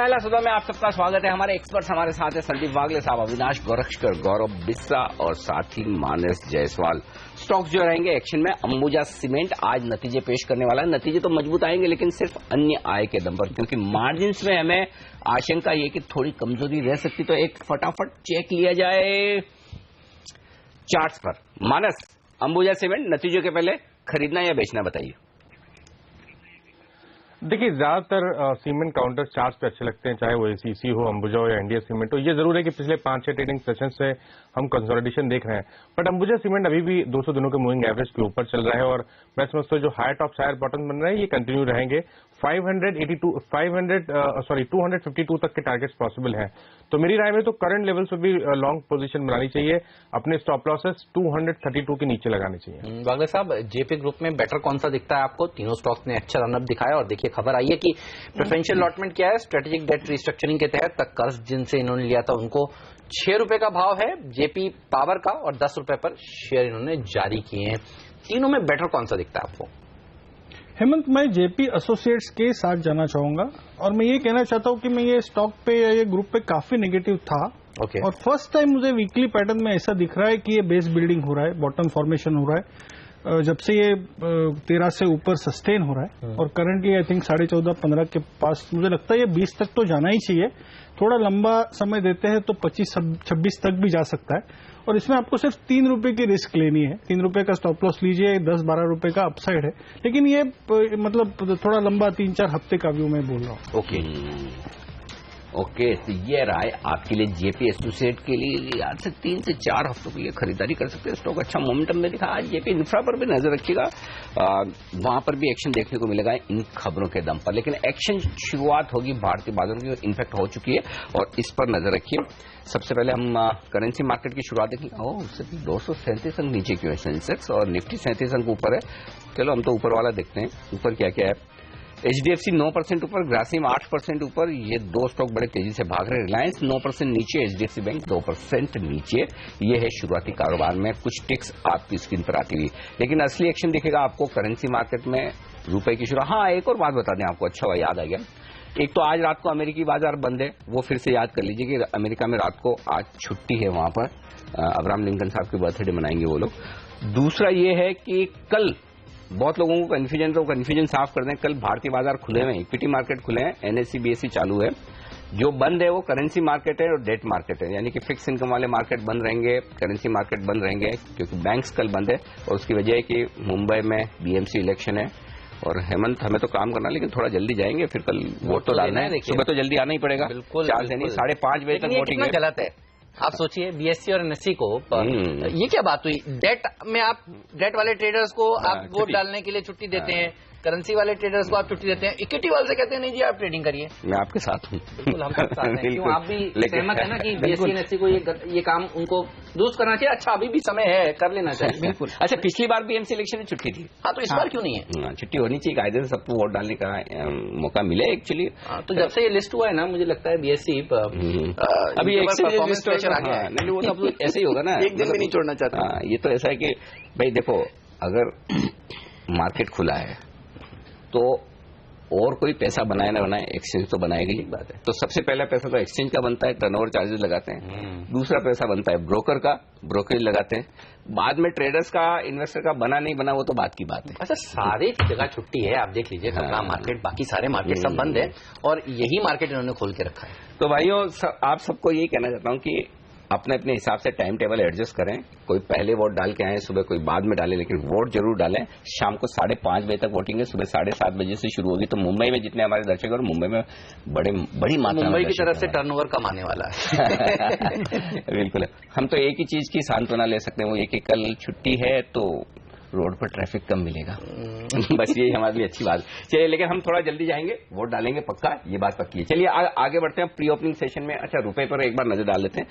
पहला सौदा में आप सबका स्वागत है। हमारे एक्सपर्ट्स हमारे साथ हैं संदीप वागले साहब, अविनाश गोरखकर, गौरव बिस्सा और साथ ही मानस जायसवाल। स्टॉक्स जो रहेंगे एक्शन में, अंबुजा सीमेंट आज नतीजे पेश करने वाला है। नतीजे तो मजबूत आएंगे लेकिन सिर्फ अन्य आय के दम पर, क्योंकि मार्जिन्स में हमें आशंका ये कि थोड़ी कमजोरी रह सकती। तो एक फटाफट चेक लिया जाए चार्ट्स पर। मानस, अंबुजा सीमेंट नतीजों के पहले खरीदना या बेचना बताइए। देखिए, ज्यादातर सीमेंट काउंटर चार्ट्स पे अच्छे लगते हैं, चाहे वो एसीसी हो, अंबुजा हो या इंडिया सीमेंट हो। ये जरूर है कि पिछले 5-6 ट्रेडिंग सेशन से हम कंसोलिडेशन देख रहे हैं, बट अंबुजा सीमेंट अभी भी 200 दिनों के मूविंग एवरेज के ऊपर चल रहा है और मैं समझता हूँ जो हायर टॉप हायर बॉटम बन रहे हैं ये कंटिन्यू रहेंगे। 252 तक के टारगेट्स पॉसिबल हैं। तो मेरी राय में तो करंट लेवल पे भी लॉन्ग पोजीशन बनानी चाहिए, अपने स्टॉप लॉसेस 232 के नीचे लगाने चाहिए। वागले साहब, जेपी ग्रुप में बेटर कौन सा दिखता है आपको? तीनों स्टॉक्स ने अच्छा रनअप दिखाया और देखिए खबर आई है कि प्रेफरेंशियल अलॉटमेंट क्या है, स्ट्रेटेजिक डेट रिस्ट्रक्चरिंग के तहत तक कर्ज जिनसे इन्होंने लिया था उनको 6 रुपए का भाव है जेपी पावर का और 10 रुपए पर शेयर इन्होंने जारी किए हैं। तीनों में बेटर कौन सा दिखता है आपको? हेमंत, मैं जेपी एसोसिएट्स के साथ जाना चाहूंगा और मैं ये कहना चाहता हूं कि मैं ये स्टॉक पे या ये ग्रुप पे काफी नेगेटिव था। और फर्स्ट टाइम मुझे वीकली पैटर्न में ऐसा दिख रहा है कि ये बेस बिल्डिंग हो रहा है, बॉटम फॉर्मेशन हो रहा है जब से ये 13 से ऊपर सस्टेन हो रहा है और करंटली आई थिंक 14.5-15 के पास मुझे लगता है ये 20 तक तो जाना ही चाहिए। थोड़ा लंबा समय देते हैं तो 25-26 तक भी जा सकता है और इसमें आपको सिर्फ 3 रुपए की रिस्क लेनी है। 3 रुपए का स्टॉप लॉस लीजिए, 10-12 रुपए का अपसाइड है, लेकिन ये मतलब थोड़ा लंबा 3-4 हफ्ते का व्यू मैं बोल रहा हूँ। ओके, तो ये राय आपके लिए जेपी एसोसिएट के लिए आज से 3 से 4 हफ्तों के लिए खरीदारी कर सकते हैं। स्टॉक अच्छा मोमेंटम में दिखा। आज जेपी इंफ्रा पर भी नजर रखिएगा, वहां पर भी एक्शन देखने को मिलेगा इन खबरों के दम पर। लेकिन एक्शन शुरुआत होगी भारतीय बाजारों की, इनफैक्ट हो चुकी है और इस पर नजर रखिए। सबसे पहले हम करेंसी मार्केट की शुरुआत देखेंगे। उससे 237 अंक नीचे क्यों है सेंसेक्स और निफ्टी 37 अंक ऊपर है। चलो हम तो ऊपर वाला देखते हैं, ऊपर क्या क्या है। एचडीएफसी 9% ऊपर, ग्रासिम 8% ऊपर। ये दो स्टॉक बड़े तेजी से भाग रहे हैं। रिलायंस 9% नीचे, एचडीएफसी बैंक 2% नीचे। ये है शुरुआती कारोबार में कुछ टिक्स आपकी स्क्रीन पर आती हुई। लेकिन असली एक्शन दिखेगा आपको करेंसी मार्केट में रुपए की शुरुआत। हाँ, एक और बात बता दें आपको, अच्छा हुआ याद आ गया। एक तो आज रात को अमेरिकी बाजार बंद है, वो फिर से याद कर लीजिए कि अमेरिका में रात को आज छुट्टी है। वहां पर अब्राहम लिंकन साहब की बर्थडे मनाएंगे वो लोग। दूसरा ये है कि कल बहुत लोगों को कन्फ्यूजन, तो कन्फ्यूजन साफ कर दें। कल भारतीय बाजार खुले हुए हैं, इक्विटी मार्केट खुले हैं, एनएससी बीएससी चालू है। जो बंद है वो करेंसी मार्केट है और डेट मार्केट है, यानी कि फिक्स इनकम वाले मार्केट बंद रहेंगे, करेंसी मार्केट बंद रहेंगे, क्योंकि बैंक्स कल बंद है। और उसकी वजह है कि मुंबई में बीएमसी इलेक्शन है। और हेमंत, हमें तो काम करना लेकिन थोड़ा जल्दी जाएंगे, फिर कल वोट तो डालना है। सुबह तो जल्दी आना ही पड़ेगा, बिल्कुल 4 से नहीं 5:30 बजे तक वोटिंग है। गलत है। आप सोचिए बीएससी और एनएससी को, ये क्या बात हुई? डेट में आप डेट वाले ट्रेडर्स को आप वोट डालने के लिए छुट्टी देते हैं, करेंसी वाले ट्रेडर्स को आप छुट्टी देते हैं, इक्विटी वाले से कहते हैं नहीं जी आप ट्रेडिंग करिए। मैं आपके साथ हूँ, बिल्कुल हम साथ हैं। क्यों आप भी सहमत है ना कि बीएससी एनएससी को ये काम उनको दुरुस्त करना चाहिए? अच्छा, अभी भी समय है, कर लेना चाहिए। बिल्कुल। अच्छा, पिछली बार बीएमसी इलेक्शन में छुट्टी थी। हाँ, तो इस बार क्यों नहीं है? छुट्टी होनी चाहिए, कायदे से सबको वोट डालने का मौका मिले एक्चुअली। तो जब से ये लिस्ट हुआ है ना, मुझे लगता है बीएससी अभी परफॉर्मेंस प्रेशर आ गया है। नहीं, वो सब ऐसे ही होगा ना, एक दिन भी नहीं छोड़ना चाहता। ये तो ऐसा है कि भाई देखो, अगर मार्केट खुला है तो और कोई पैसा बनाए ना बनाए, एक्सचेंज तो बनाएगी ही बात है। तो सबसे पहला पैसा तो एक्सचेंज का बनता है, टर्नओवर चार्जेस लगाते हैं। दूसरा पैसा बनता है ब्रोकर का, ब्रोकरेज लगाते हैं। बाद में ट्रेडर्स का, इन्वेस्टर का बना नहीं बना वो तो बात की बात है। अच्छा, सारे जगह छुट्टी है, आप देख लीजिए कपड़ा मार्केट, बाकी सारे मार्केट सब बंद है और यही मार्केट इन्होंने खोल के रखा है। तो भाइयों, आप सबको यही कहना चाहता हूँ कि अपने अपने हिसाब से टाइम टेबल एडजस्ट करें। कोई पहले वोट डाल के आए सुबह, कोई बाद में डाले, लेकिन वोट जरूर डालें। शाम को 5:30 बजे तक वोटिंग है, सुबह 7:30 बजे से शुरू होगी। तो मुंबई में जितने हमारे दर्शक और मुंबई में बड़ी मात्रा में मुंबई की तरफ से टर्नओवर कम आने वाला है। बिल्कुल। हम तो एक ही चीज की सांत्वना ले सकते हैं, वो ये कि कल छुट्टी है तो रोड पर ट्रैफिक कम मिलेगा। बस यही हमारे लिए अच्छी बात। चलिए, लेकिन हम थोड़ा जल्दी जाएंगे, वोट डालेंगे पक्का, ये बात पक्की है। चलिए आगे बढ़ते हैं प्री ओपनिंग सेशन में। अच्छा, रुपए पर एक बार नजर डाल लेते हैं,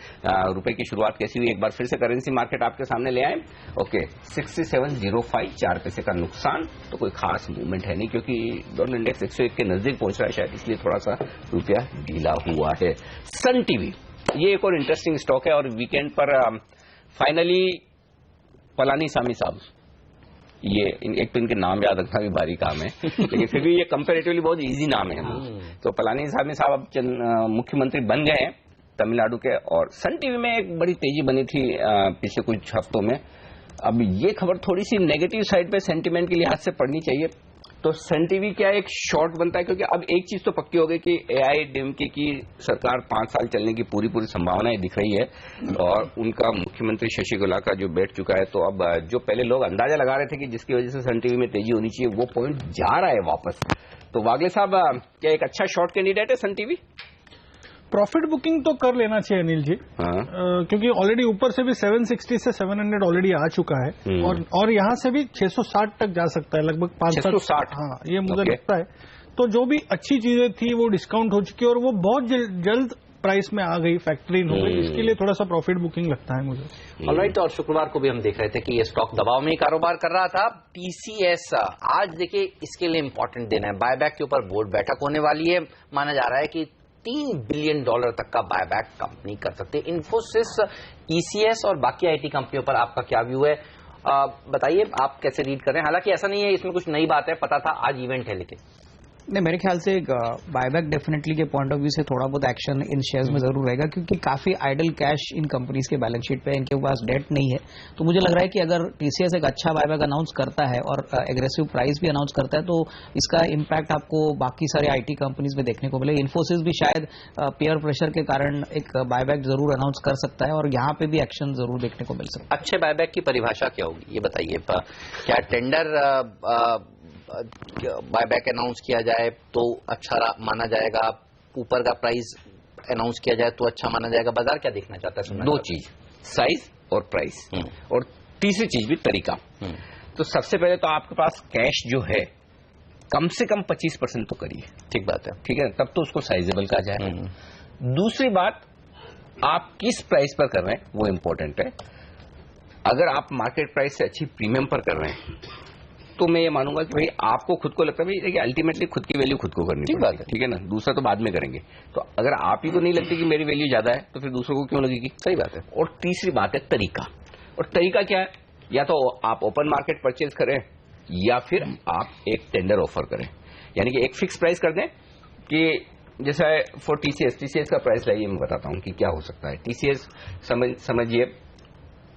रुपए की शुरुआत कैसी हुई। एक बार फिर से करेंसी मार्केट आपके सामने ले आए। ओके, 67.05, 4 पैसे का नुकसान। तो कोई खास मूवमेंट है नहीं, क्योंकि डॉलर इंडेक्स 101 के नजदीक पहुंच रहा है शायद, इसलिए थोड़ा सा रुपया ढीला हुआ है। सन टीवी, ये एक और इंटरेस्टिंग स्टॉक है और वीकेंड पर फाइनली पलानी सामी साहब ये एक तो इनके नाम याद रखना भी भारी काम है लेकिन फिर भी ये कंपेरेटिवली बहुत इजी नाम है। तो पलानीस्वामी साहब अब मुख्यमंत्री बन गए हैं तमिलनाडु के, और सन टीवी में एक बड़ी तेजी बनी थी पिछले कुछ हफ्तों में। अब ये खबर थोड़ी सी नेगेटिव साइड पे सेंटीमेंट के लिहाज से पढ़नी चाहिए। तो सन टीवी क्या एक शॉर्ट बनता है, क्योंकि अब एक चीज तो पक्की हो गई कि एआईएडीएमके की सरकार 5 साल चलने की पूरी संभावनाएं दिख रही है, और उनका मुख्यमंत्री शशि कला का जो बैठ चुका है। तो अब जो पहले लोग अंदाजा लगा रहे थे कि जिसकी वजह से सन टीवी में तेजी होनी चाहिए, वो पॉइंट जा रहा है वापस। तो वागले साहब, क्या एक अच्छा शॉर्ट कैंडिडेट है सन टीवी? प्रॉफिट बुकिंग तो कर लेना चाहिए अनिल जी, क्योंकि ऑलरेडी ऊपर से भी 760 से 700 ऑलरेडी आ चुका है, और यहां से भी 660 तक जा सकता है, लगभग 560। हाँ, ये मुझे लगता है। तो जो भी अच्छी चीजें थी वो डिस्काउंट हो चुकी है, और वो बहुत जल्द प्राइस में आ गई, फैक्टरी इन हो गई, इसके लिए थोड़ा सा प्रॉफिट बुकिंग लगता है मुझे। ऑलराइट, और शुक्रवार को भी हम देख रहे थे कि ये स्टॉक दबाव में ही कारोबार कर रहा था। टीसीएस आज देखिए इसके लिए इंपॉर्टेंट दिन है, बायबैक के ऊपर बोर्ड बैठक होने वाली है। माना जा रहा है कि $3 बिलियन तक का बायबैक कंपनी कर सकते हैं। इन्फोसिस, ईसीएस और बाकी आईटी कंपनियों पर आपका क्या व्यू है, बताइए, आप कैसे रीड कर रहे हैं? हालांकि ऐसा नहीं है इसमें कुछ नई बात है, पता था आज इवेंट है, लेकिन नहीं, मेरे ख्याल से बायबैक डेफिनेटली के पॉइंट ऑफ व्यू से थोड़ा बहुत एक्शन इन शेयर्स में जरूर रहेगा, क्योंकि काफी आइडल कैश इन कंपनीज के बैलेंस शीट पे है, इनके पास डेट नहीं है। तो मुझे लग रहा है कि अगर टीसीएस एक अच्छा बायबैक अनाउंस करता है और एग्रेसिव प्राइस भी अनाउंस करता है, तो इसका इम्पैक्ट आपको बाकी सारे आईटी कंपनीज में देखने को मिलेगा। इन्फोसिस भी शायद पेयर प्रेशर के कारण एक बायबैक जरूर अनाउंस कर सकता है, और यहाँ पे भी एक्शन जरूर देखने को मिल सकता है। अच्छे बायबैक की परिभाषा क्या होगी, ये बताइए। क्या टेंडर बायबैक अनाउंस किया जाए तो अच्छा माना जाएगा, ऊपर का प्राइस अनाउंस किया जाए तो अच्छा माना जाएगा? बाजार क्या देखना चाहता है? दो चीज, साइज और प्राइस, और तीसरी चीज भी तरीका। तो सबसे पहले तो आपके पास कैश जो है कम से कम 25% तो करिए, ठीक बात है, ठीक है, तब तो उसको साइजेबल कहा जाए। दूसरी बात, आप किस प्राइस पर कर रहे हैं वो इंपॉर्टेंट है। अगर आप मार्केट प्राइस से अच्छी प्रीमियम पर कर रहे हैं तो मैं ये मानूंगा कि भाई आपको खुद को लगता है भाई अल्टीमेटली खुद की वैल्यू खुद को करनी, ठीक बात है, ठीक है ना, दूसरा तो बाद में करेंगे। तो अगर आप ही को नहीं लगती कि मेरी वैल्यू ज्यादा है तो फिर दूसरों को क्यों लगेगी? सही बात है। और तीसरी बात है तरीका, और तरीका क्या है, या तो आप ओपन मार्केट परचेज करें या फिर आप एक टेंडर ऑफर करें, यानी कि एक फिक्स प्राइस कर दें कि जैसा फॉर टीसीएस का प्राइस लाइए, मैं बताता हूं कि क्या हो सकता है। टीसीएस समझिए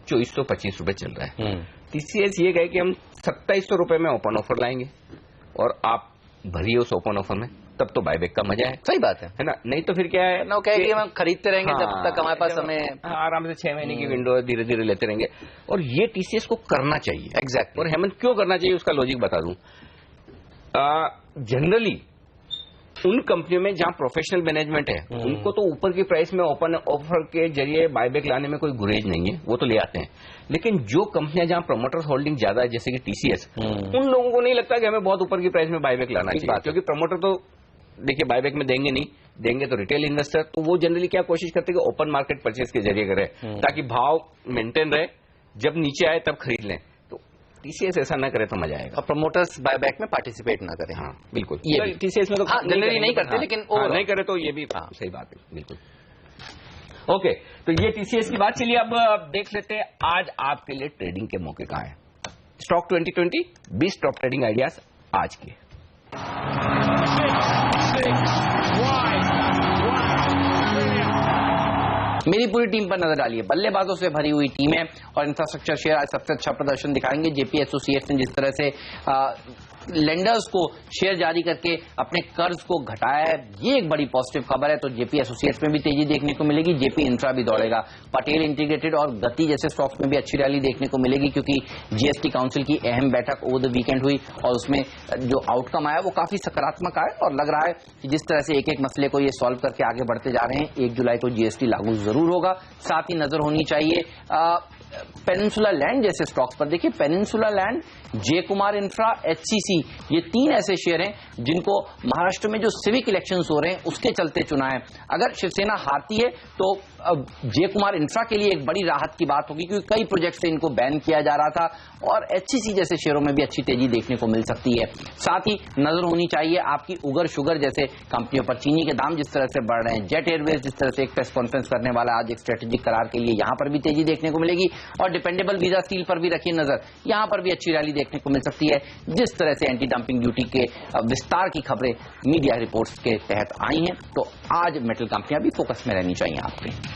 2425 रुपए चल रहा है। टीसीएस ये कहे कि हम 2700 रुपए में ओपन ऑफर लाएंगे, और आप भरिए उस ओपन ऑफर में, तब तो बायबैक का मजा है। सही बात है ना? नहीं तो फिर क्या है ना, कि हम खरीदते रहेंगे जब तक हमारे पास समय, आराम से 6 महीने की विंडो धीरे धीरे लेते रहेंगे, और ये टीसीएस को करना चाहिए। एग्जैक्ट। और हेमंत क्यों करना चाहिए उसका लॉजिक बता दूं। जनरली उन कंपनियों में जहां प्रोफेशनल मैनेजमेंट है उनको तो ऊपर की प्राइस में ओपन ऑफर के जरिए बायबैक लाने में कोई गुरेज नहीं है, वो तो ले आते हैं। लेकिन जो कंपनियां जहां प्रमोटर्स होल्डिंग ज्यादा है, जैसे कि टीसीएस, उन लोगों को नहीं लगता कि हमें बहुत ऊपर की प्राइस में बायबैक लाना चाहिए, क्योंकि प्रमोटर तो देखिए बायबैक में देंगे नहीं, देंगे तो रिटेल इन्वेस्टर, तो वो जनरली क्या कोशिश करते हैं कि ओपन मार्केट परचेज के जरिए करें ताकि भाव मेंटेन रहे, जब नीचे आए तब खरीद लें। तो टीसीएस ऐसा ना करे तो मजा आएगा। और प्रमोटर्स बायबैक में पार्टिसिपेट ना करें। हाँ बिल्कुल, ये टीसीएस में तो जनरली नहीं करते, लेकिन नहीं करे तो ये भी सही बात है, बिल्कुल। ओके, तो ये टीसीएस की बात चलिए। अब देख लेते हैं आज आपके लिए ट्रेडिंग के मौके कहाँ हैं। स्टॉक 2020 20 टॉप ट्रेडिंग आइडियाज आज के। मेरी पूरी टीम पर नजर डालिए, बल्लेबाजों से भरी हुई टीम है, और इंफ्रास्ट्रक्चर शेयर आज सबसे अच्छा प्रदर्शन दिखाएंगे। जेपी एसोसिएट्स ने जिस तरह से लेंडर्स को शेयर जारी करके अपने कर्ज को घटाया है, ये एक बड़ी पॉजिटिव खबर है। तो जेपी एसोसिएट्स में भी तेजी देखने को मिलेगी, जेपी इंफ्रा भी दौड़ेगा, पटेल इंटीग्रेटेड और गति जैसे स्टॉक्स में भी अच्छी रैली देखने को मिलेगी, क्योंकि जीएसटी काउंसिल की अहम बैठक ओवर द वीकेंड हुई और उसमें जो आउटकम आया वो काफी सकारात्मक आया, और लग रहा है कि जिस तरह से एक एक मसले को ये सॉल्व करके आगे बढ़ते जा रहे हैं, 1 जुलाई को जीएसटी लागू जरूर होगा। साथ ही नजर होनी चाहिए पेनिनसुला लैंड जैसे स्टॉक्स पर। देखिए पेनिनसुला लैंड, जे कुमार इंफ्रा, एचसीसी, ये 3 ऐसे शेयर हैं जिनको महाराष्ट्र में जो सिविक इलेक्शंस हो रहे हैं उसके चलते चुना है। अगर शिवसेना हारती है तो जे कुमार इंफ्रा के लिए एक बड़ी राहत की बात होगी, क्योंकि कई प्रोजेक्ट से इनको बैन किया जा रहा था और एचसीसी जैसे शेयरों में भी अच्छी तेजी देखने को मिल सकती है। साथ ही नजर होनी चाहिए आपकी उगर शुगर जैसे कंपनियों पर। चीनी के दाम जिस तरह से बढ़ रहे हैं, जेट एयरवेज जिस तरह से एक प्रेस कॉन्फ्रेंस करने वाला आज एक स्ट्रेटेजिक करार के लिए, यहां पर भी तेजी देखने को मिलेगी। और डिपेंडेबल वीजा स्टील पर भी रखिए नजर, यहां पर भी अच्छी रैली देखने को मिल सकती है। जिस तरह से एंटी डंपिंग ड्यूटी के विस्तार की खबरें मीडिया रिपोर्ट्स के तहत आई हैं, तो आज मेटल कंपनियां भी फोकस में रहनी चाहिए आपकी।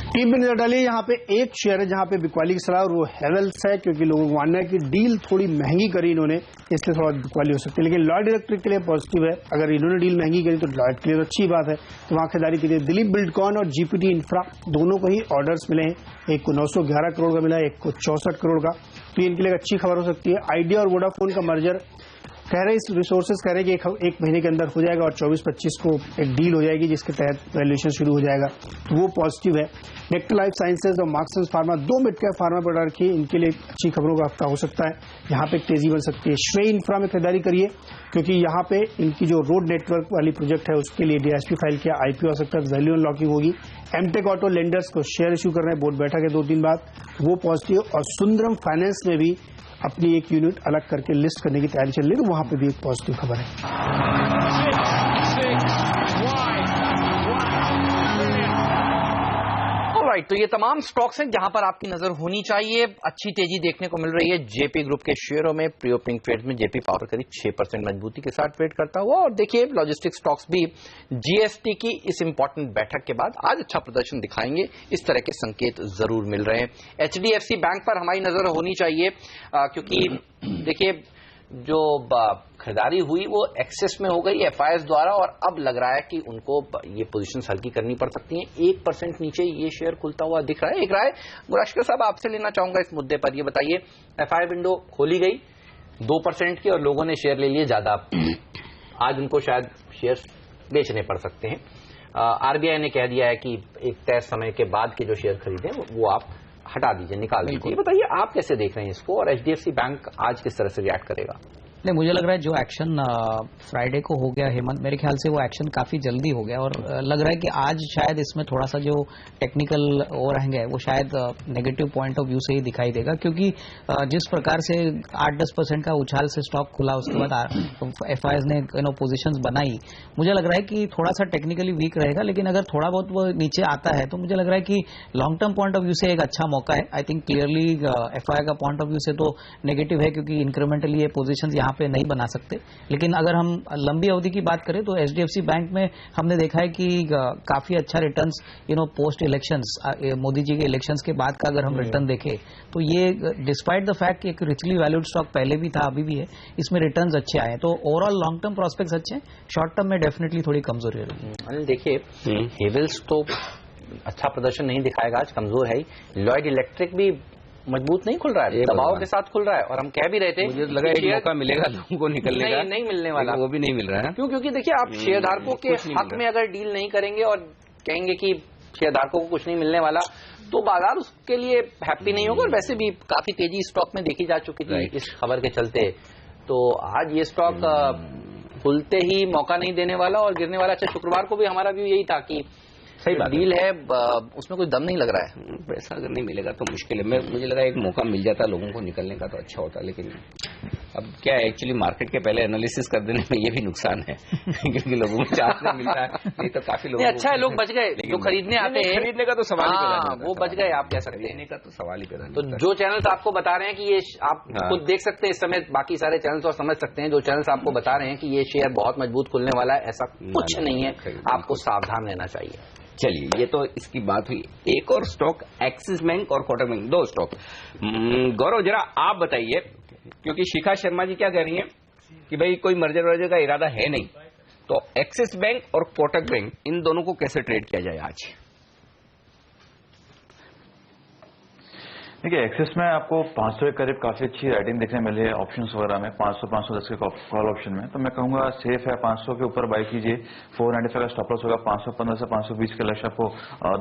टीम में नजर डालिए, यहाँ पे एक शेयर है जहां पे बिकवाली की सलाह, और वो हेवेल्स है, क्योंकि लोगों को मानना है कि डील थोड़ी महंगी करी इन्होंने, इसलिए थोड़ा बिकवाली हो सकती है। लेकिन लॉयड इलेक्ट्रिक के लिए पॉजिटिव है, अगर इन्होंने डील महंगी करी तो लॉयड के लिए तो अच्छी बात है, तो वहां खरीदारी कीजिए। दिलीप बिल्डकॉन और जीपीटी इंफ्रा दोनों को ही ऑर्डर्स मिले हैं, एक को 911 करोड़ का मिला है, एक को 64 करोड़ का, तो इनके लिए अच्छी खबर हो सकती है। आइडिया और वोडाफोन का मर्जर कह रहे हैं, रिसोर्सेज कह रहे हैं कि एक महीने के अंदर हो जाएगा और 24-25 को एक डील हो जाएगी जिसके तहत वैल्यूएशन शुरू हो जाएगा, तो वो पॉजिटिव है। नेक्टर लाइफ साइंसेज और मार्क्सन्स फार्मा, दो मिड कैप फार्मा प्रोडक्ट रखिए, इनके लिए अच्छी खबरों का हफ्ता हो सकता है, यहाँ पे तेजी बन सकती है। श्रेय इंफ्रा में खरीदारी करिए, क्योंकि यहाँ पे इनकी जो रोड नेटवर्क वाली प्रोजेक्ट है उसके लिए डीएसपी फाइल किया, आईपीओ आ सकता है, वैल्यू अनलॉकिंग होगी। एमटेक ऑटो लेंडर्स को शेयर इश्यू कर रहे हैं, बोर्ड बैठक है 2 दिन बाद, वो पॉजिटिव। और सुंदरम फाइनेंस में भी अपनी एक यूनिट अलग करके लिस्ट करने की तैयारी चल रही है, तो वहां पे भी एक पॉजिटिव खबर है। राइट, तो ये तमाम स्टॉक्स हैं जहां पर आपकी नजर होनी चाहिए। अच्छी तेजी देखने को मिल रही है जेपी ग्रुप के शेयरों में। प्री ओपनिंग ट्रेड में जेपी पावर करीब 6% मजबूती के साथ ट्रेड करता हुआ, और देखिए लॉजिस्टिक स्टॉक्स भी जीएसटी की इस इंपॉर्टेंट बैठक के बाद आज अच्छा प्रदर्शन दिखाएंगे, इस तरह के संकेत जरूर मिल रहे हैं। एचडीएफसी बैंक पर हमारी नजर होनी चाहिए, क्योंकि देखिए जो खरीदारी हुई वो एक्सेस में हो गई एफआईएस द्वारा, और अब लग रहा है कि उनको ये पोजीशंस हल्की करनी पड़ सकती हैं। 1% नीचे ये शेयर खुलता हुआ दिख रहा है। एक राय गुराशकर साहब आपसे लेना चाहूंगा इस मुद्दे पर, ये बताइए, एफआई विंडो खोली गई 2% की और लोगों ने शेयर ले लिए ज्यादा, आज उनको शायद शेयर बेचने पड़ सकते हैं। आरबीआई ने कह दिया है कि एक तय समय के बाद के जो शेयर खरीदे वो आप हटा दीजिए, निकाल दीजिए। बताइए आप कैसे देख रहे हैं इसको, और एचडीएफसी बैंक आज किस तरह से रिएक्ट करेगा? नहीं, मुझे लग रहा है जो एक्शन फ्राइडे को हो गया हेमंत, मेरे ख्याल से वो एक्शन काफी जल्दी हो गया, और लग रहा है कि आज शायद इसमें थोड़ा सा जो टेक्निकल ओवरहैंग है वो शायद नेगेटिव पॉइंट ऑफ व्यू से ही दिखाई देगा, क्योंकि जिस प्रकार से 8-10% का उछाल से स्टॉक खुला, उसके बाद एफआईएस ने पोजीशंस बनाई, मुझे लग रहा है कि थोड़ा सा टेक्निकली वीक रहेगा। लेकिन अगर थोड़ा बहुत वो नीचे आता है तो मुझे लग रहा है कि long term point of view से एक अच्छा मौका है। आई थिंक क्लियरली एफआईआई का पॉइंट ऑफ व्यू से तो नेगेटिव है, क्योंकि इंक्रीमेंटली ये पोजीशंस यहाँ पे नहीं बना सकते। लेकिन अगर हम लंबी अवधि की बात करें तो एचडीएफसी बैंक में हमने देखा है कि काफी अच्छा returns post elections, Modi ji के इलेक्शंस के बाद का अगर हम रिटर्न देखें तो ये डिस्पाइट द फैक्ट कि एक रिचली वैल्यूड स्टॉक पहले भी था अभी भी है, इसमें रिटर्न्स अच्छे आए, तो ओवरऑल लॉन्ग टर्म प्रोस्पेक्ट्स अच्छे हैं। शॉर्ट टर्म में डेफिनेटली थोड़ी कमजोरी है। देखिए हेवेल्स तो अच्छा प्रदर्शन नहीं दिखाएगा, आज कमजोर है ही। लॉयड इलेक्ट्रिक भी मजबूत नहीं खुल रहा है, दबाव के साथ खुल रहा है, और हम कह भी रहे थे मुझे लगा एक मौका मिलेगा लोगों को निकलने का, नहीं मिलने वाला, वो भी नहीं मिल रहा है। क्यों? क्योंकि देखिए आप शेयरधारकों के हक में अगर डील नहीं करेंगे और कहेंगे कि शेयरधारकों को कुछ नहीं मिलने वाला, तो बाजार उसके लिए हैप्पी नहीं होगा। और वैसे भी काफी तेजी स्टॉक में देखी जा चुकी थी इस खबर के चलते, तो आज ये स्टॉक खुलते ही मौका नहीं देने वाला और गिरने वाला। अच्छा, शुक्रवार को भी हमारा व्यू यही था कि सही डील है, उसमें कोई दम नहीं लग रहा है। पैसा अगर नहीं मिलेगा तो मुश्किल है। मुझे लगा एक मौका मिल जाता लोगों को निकलने का तो अच्छा होता, लेकिन अब क्या है, एक्चुअली मार्केट के पहले एनालिसिस कर देने में ये भी नुकसान है क्योंकि लोगों को चार्ज नहीं मिल रहा है, नहीं तो काफी लोग अच्छा है, लोग बच गए जो खरीदने आते हैं। खरीदने का तो सवाल ही पैदा नहीं, वो बच गए, आप कह सकते हैं, का तो सवाल ही पैदा नहीं। तो जो चैनल्स आपको बता रहे हैं कि ये आप खुद देख सकते हैं इस समय, बाकी सारे चैनल्स और समझ सकते हैं, जो चैनल्स आपको बता रहे हैं कि ये शेयर बहुत मजबूत खुलने वाला है, ऐसा कुछ नहीं है, आपको सावधान रहना चाहिए। चलिए, ये तो इसकी बात हुई। एक और स्टॉक एक्सिस बैंक और कोटक बैंक, दो स्टॉक। गौरव जरा आप बताइए, क्योंकि शिखा शर्मा जी क्या कह रही हैं कि भाई कोई मर्जर वर्जर का इरादा है नहीं, तो एक्सिस बैंक और कोटक बैंक इन दोनों को कैसे ट्रेड किया जाए आज? देखिए एक्सिस में आपको 500 के करीब काफी अच्छी राइटिंग देखने मिली है ऑप्शंस वगैरह में, 500-510 के कॉल ऑप्शन में, तो मैं कहूंगा सेफ है, 500 के ऊपर बाई कीजिए। 495 का स्टॉप लॉस होगा, 515 से 520 के लक्ष्य आपको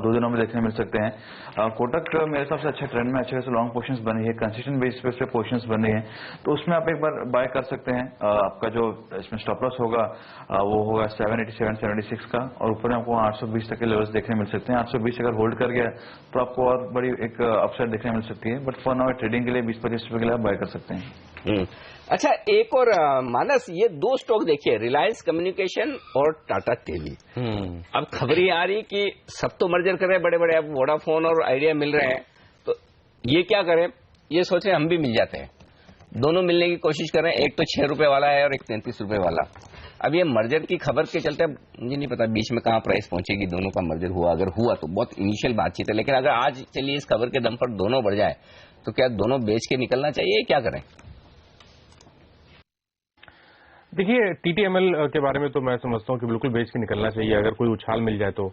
2 दिनों में देखने मिल सकते हैं। कोटक मेरे हिसाब से अच्छा ट्रेंड में अच्छे खासे लॉन्ग पोर्शंस बनी है, कंसिस्टेंट बेस पे पोर्शंस बनी है, तो उसमें आप एक बार बाय कर सकते हैं। आपका जो इसमें स्टॉप लॉस होगा वो होगा 787-776 का, और ऊपर में आपको 820 तक के लेवल्स देखने मिल सकते हैं। 820 अगर होल्ड कर गया तो आपको और बड़ी एक अपसाइड देखने मिल सकती है, बट फॉर नाउ ट्रेडिंग के लिए 20-25 रुपए के लिए आप बाय कर सकते हैं। अच्छा, एक और मानस, ये 2 स्टॉक देखिए, रिलायंस कम्युनिकेशन और टाटा टेली। अब खबर ये आ रही कि सब तो मर्जर कर रहे हैं बड़े बड़े, अब वोडाफोन और आइडिया मिल रहे हैं, तो ये क्या करें, ये सोच रहे हम भी मिल जाते हैं, दोनों मिलने की कोशिश कर रहे हैं। एक तो 6 रुपए वाला है और एक 33 रुपए वाला। अब ये मर्जर की खबर के चलते मुझे नहीं पता बीच में कहां प्राइस पहुंचेगी, दोनों का मर्जर हुआ, अगर हुआ तो बहुत इनिशियल बातचीत है, लेकिन अगर आज चलिए इस खबर के दम पर दोनों बढ़ जाए तो क्या दोनों बेच के निकलना चाहिए, क्या करें? देखिए टीटीएमएल के बारे में तो मैं समझता हूं कि बिल्कुल बेच के निकलना चाहिए अगर कोई उछाल मिल जाए तो।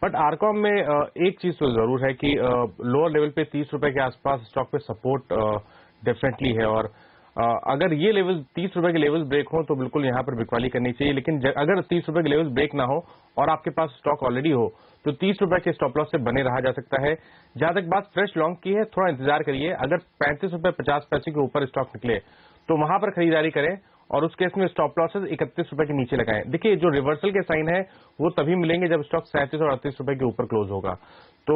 बट आरकॉम में एक चीज तो जरूर है कि लोअर लेवल पे 30 रुपए के आसपास स्टॉक पे सपोर्ट डेफिनेटली है, और अगर ये लेवल 30 रुपए के लेवल ब्रेक हो तो बिल्कुल यहां पर बिकवाली करनी चाहिए। लेकिन अगर 30 रुपए के लेवल ब्रेक ना हो और आपके पास स्टॉक ऑलरेडी हो तो 30 रुपए के स्टॉप लॉस से बने रहा जा सकता है। जहां तक बात फ्रेश लॉन्ग की है, थोड़ा इंतजार करिए, अगर 35 रुपए 50 पैसे के ऊपर स्टॉक निकले तो वहां पर खरीदारी करें, और उस केस में स्टॉप लॉसेस 31 रुपए के नीचे लगाएं। देखिए जो रिवर्सल के साइन है वो तभी मिलेंगे जब स्टॉक 37 और 38 रुपए के ऊपर क्लोज होगा। तो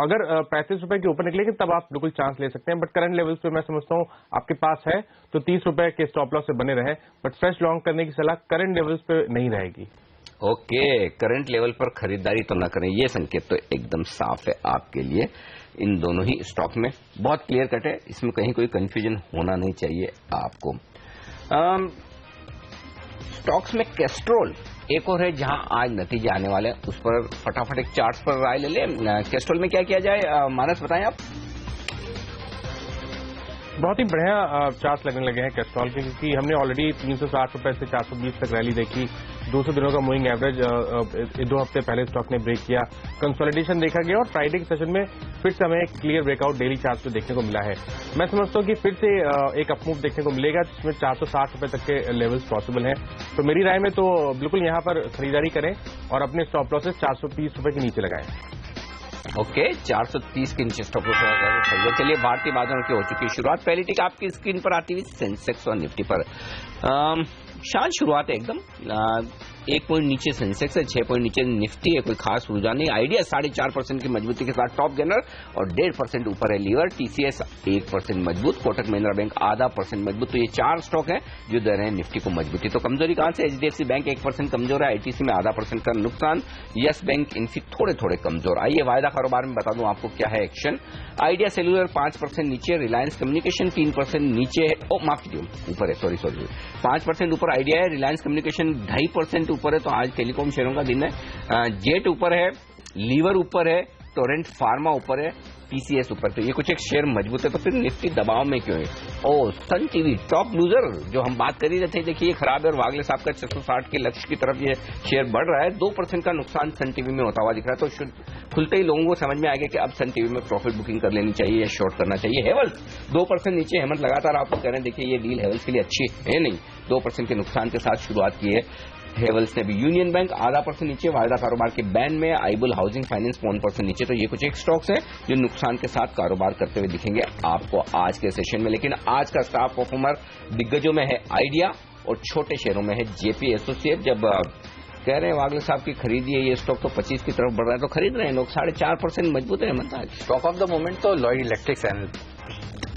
अगर 35 रुपए के ऊपर निकलेंगे तब आप बिल्कुल चांस ले सकते हैं, बट करंट लेवल्स पे मैं समझता हूं आपके पास है तो 30 रुपए के स्टॉप लॉस से बने रहे, बट फ्रेश लॉन्ग करने की सलाह करंट लेवल्स पे नहीं रहेगी। ओके, करंट लेवल पर खरीदारी तो ना करें, ये संकेत तो एकदम साफ है आपके लिए। इन दोनों ही स्टॉक में बहुत क्लियर कट है, इसमें कहीं कोई कंफ्यूजन होना नहीं चाहिए आपको। स्टॉक्स में कैस्ट्रोल एक और है जहां आज नतीजे आने वाले हैं, उस पर फटाफट एक चार्ट्स पर राय ले लें। कैस्ट्रोल में क्या किया जाए, मानस बताएं आप। बहुत ही बढ़िया चार्ट लगने लगे हैं कैस्ट्रॉल के, क्योंकि हमने ऑलरेडी 360 रुपए से 420 तक रैली देखी। 200 दिनों का मूविंग एवरेज 2 हफ्ते पहले स्टॉक ने ब्रेक किया, कंसोलिडेशन देखा गया, और फ्राइडे के सेशन में फिर से हमें एक क्लियर ब्रेकआउट डेली चार्ट पे देखने को मिला है। मैं समझता हूं कि फिर से एक अपमूव देखने को मिलेगा जिसमें 460 रुपए तक के लेवल्स पॉसिबल हैं। तो मेरी राय में तो बिल्कुल यहां पर खरीदारी करें और अपने स्टॉप लॉसेस 430 रुपए के नीचे लगाएं। ओके, 430 के नीचे स्टॉप लॉस। चलिए भारतीय बाजारों की हो चुकी शुरुआत, पहली टिक आपकी स्क्रीन पर आती हुई सेंसेक्स और निफ्टी पर। शांत शुरुआत है एकदम, 1 पॉइंट नीचे सेंसेक्स है, 6 पॉइंट नीचे निफ्टी है, कोई खास रुझान नहीं। आइडिया 4.5% की मजबूती के साथ टॉप गेनर, और 1.5% ऊपर है लीवर। टीसीएस 1% मजबूत, कोटक महिंद्रा बैंक 0.5% मजबूत। तो ये 4 स्टॉक है जो दे रहे हैं निफ्टी को मजबूती। तो कमजोरी कहां से, एचडीएफसी बैंक 1% कमजोर है, आईटीसी में 0.5% का नुकसान, यस बैंक इनफी थोड़े थोड़े कमजोर। आइए वायदा कारोबार में बता दूं आपको क्या है एक्शन। आइडिया सेल्यूलर 5% नीचे, रिलायंस कम्युनिकेशन 3% नीचे है, माफ कीजिए ऊपर है, सॉरी 5% ऊपर आइडिया है, रिलायंस कम्युनिकेशन 2.5% ऊपर है, तो आज टेलीकॉम शेयरों का दिन है। जेट ऊपर है, लीवर ऊपर है, टोरेंट फार्मा ऊपर है, टीसीएस ऊपर। तो ये कुछ एक शेयर मजबूत है, तो फिर निफ्टी दबाव में क्यों है? ओ सन टीवी टॉप लूजर जो हम बात कर ही रहे थे, देखिए खराब है, और वागले साहब का 660 के लक्ष्य की तरफ ये शेयर बढ़ रहा है। 2% का नुकसान सन टीवी में होता हुआ दिख रहा है, तो खुलते ही लोगों को समझ में आ गया कि अब सन टीवी में प्रॉफिट बुकिंग कर लेनी चाहिए या शॉर्ट करना चाहिए। हेवल्स 2% नीचे, हेमंत लगातार आपको कह रहे हैं देखिए ये डील हेवल्स के लिए अच्छी है नहीं, 2% के नुकसान के साथ शुरुआत की है हेवल्स ने भी। यूनियन बैंक 0.5% नीचे, वायदा कारोबार के बैन में, आइबुल हाउसिंग फाइनेंस 1% नीचे। तो ये कुछ एक स्टॉक्स हैं जो नुकसान के साथ कारोबार करते हुए दिखेंगे आपको आज के सेशन में। लेकिन आज का स्टार परफॉर्मर दिग्गजों में है आइडिया और छोटे शेयरों में है जेपी एसोसिएट। जब कह रहे हैं वागले साहब की खरीदी है, ये स्टॉक तो 25 की तरफ बढ़ रहा है, तो खरीद रहे हैं लोग, 4.5% मजबूत है। मतलब स्टॉक ऑफ द मोमेंट तो लॉयड इलेक्ट्रिक्स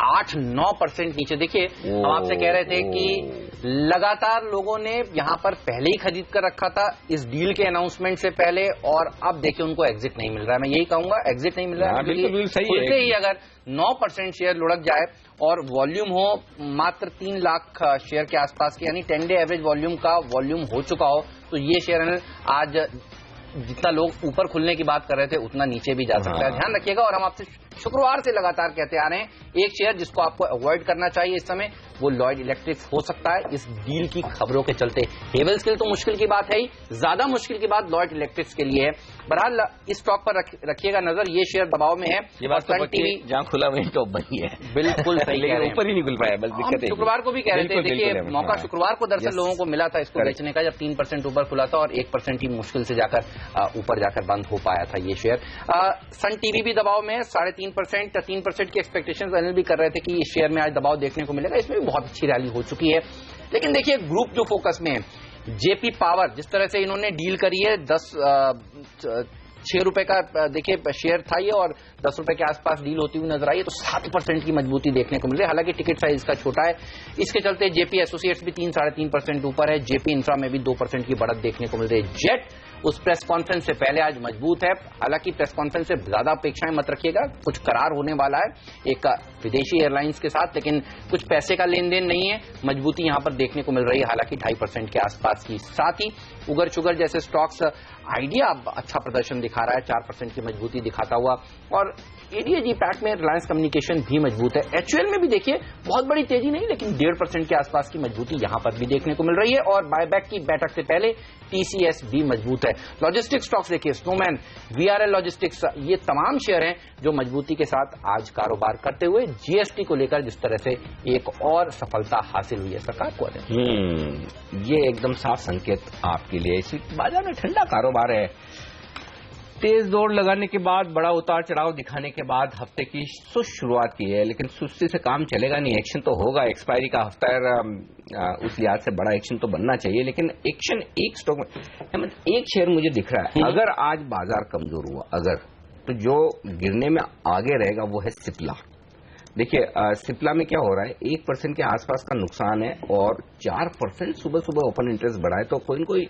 8-9% नीचे। देखिए हम आपसे कह रहे थे कि लगातार लोगों ने यहां पर पहले ही खरीद कर रखा था इस डील के अनाउंसमेंट से पहले, और अब देखिए उनको एग्जिट नहीं मिल रहा है। मैं यही कहूंगा एग्जिट नहीं मिल रहा है, बिल्कुल सही है। ही अगर 9% शेयर लुढ़क जाए और वॉल्यूम हो मात्र 3 लाख शेयर के आसपास की, यानी 10 डे एवरेज वॉल्यूम का वॉल्यूम हो चुका हो, तो ये शेयर आज जितना लोग ऊपर खुलने की बात कर रहे थे उतना नीचे भी जा सकता है। ध्यान रखिएगा। और हम आपसे शुक्रवार से लगातार कहते आ रहे हैं, एक शेयर जिसको आपको अवॉइड करना चाहिए इस समय वो लॉयड इलेक्ट्रिक्स हो सकता है इस डील की खबरों के चलते। हेवल्स के लिए तो मुश्किल की बात है ही, ज्यादा मुश्किल की बात लॉयड इलेक्ट्रिक्स के लिए है। बहरहाल इस स्टॉक पर रखिएगा नजर, ये शेयर दबाव में है। ये बात सन टीवी जहां खुला वहीं टॉप बनी है, बिल्कुल सही कह रहे हैं, ऊपर ही नहीं खुल पाया, बस दिक्कत है। शुक्रवार को भी कह रहे थे, देखिए मौका शुक्रवार को दरअसल लोगों को मिला था इसको बेचने का, जब 3% ऊपर खुला था और 1% ही मुश्किल से जाकर ऊपर जाकर बंद हो पाया था ये शेयर। सन टीवी भी दबाव में है, 3.5%, 3% की एक्सपेक्टेशंस एनालिस्ट भी कर रहे थे कि इस शेयर में आज दबाव देखने को मिलेगा। इसमें भी बहुत अच्छी रैली हो चुकी है, लेकिन देखिए ग्रुप जो फोकस में है, जेपी पावर जिस तरह से इन्होंने डील करी है, 6 रुपए का देखिए शेयर था ये और 10 रुपए के आसपास डील होती हुई नजर आई है, तो 7% की मजबूती देखने को मिल रही है। हालांकि टिकट साइज इसका छोटा है, इसके चलते जेपी एसोसिएट्स भी 3-3.5% ऊपर है, जेपी इंफ्रा में भी 2% की बढ़त देखने को मिल रही है। जेट उस प्रेस कॉन्फ्रेंस से पहले आज मजबूत है, हालांकि प्रेस कॉन्फ्रेंस से ज्यादा अपेक्षाएं मत रखिएगा, कुछ करार होने वाला है एक विदेशी एयरलाइंस के साथ, लेकिन कुछ पैसे का लेन देन नहीं है। मजबूती यहां पर देखने को मिल रही है, हालांकि 2.5% के आसपास की। साथ ही उगर शुगर जैसे स्टॉक्स, आइडिया अच्छा प्रदर्शन दिखा रहा है, 4% की मजबूती दिखाता हुआ, और एडीएजी पैट में रिलायंस कम्युनिकेशन भी मजबूत है। एचयूएल में भी देखिए बहुत बड़ी तेजी नहीं, लेकिन 1.5% के आसपास की मजबूती यहां पर भी देखने को मिल रही है। और बायबैक की बैठक से पहले टीसीएस भी मजबूत है। लॉजिस्टिक्स स्टॉक्स देखिए, स्नोमैन, वीआरएल लॉजिस्टिक्स, ये तमाम शेयर हैं जो मजबूती के साथ आज कारोबार करते हुए जीएसटी को लेकर जिस तरह से एक और सफलता हासिल हुई है सरकार को। ये एकदम साफ संकेत आपके लिए, इसी बाजार में ठंडा कारोबार है। तेज दौड़ लगाने के बाद, बड़ा उतार चढ़ाव दिखाने के बाद हफ्ते की सुस्त शुरुआत की है, लेकिन सुस्ती से काम चलेगा नहीं, एक्शन तो होगा। एक्सपायरी का हफ्ता है, उस लिहाज से बड़ा एक्शन तो बनना चाहिए, लेकिन एक्शन एक स्टॉक में, एक शेयर मुझे दिख रहा है, अगर आज बाजार कमजोर हुआ, अगर तो जो गिरने में आगे रहेगा वो है सिप्ला। देखिए सिप्ला में क्या हो रहा है, 1% के आसपास का नुकसान है और 4% सुबह सुबह ओपन इंटरेस्ट बढ़ा है, तो कोई न कोई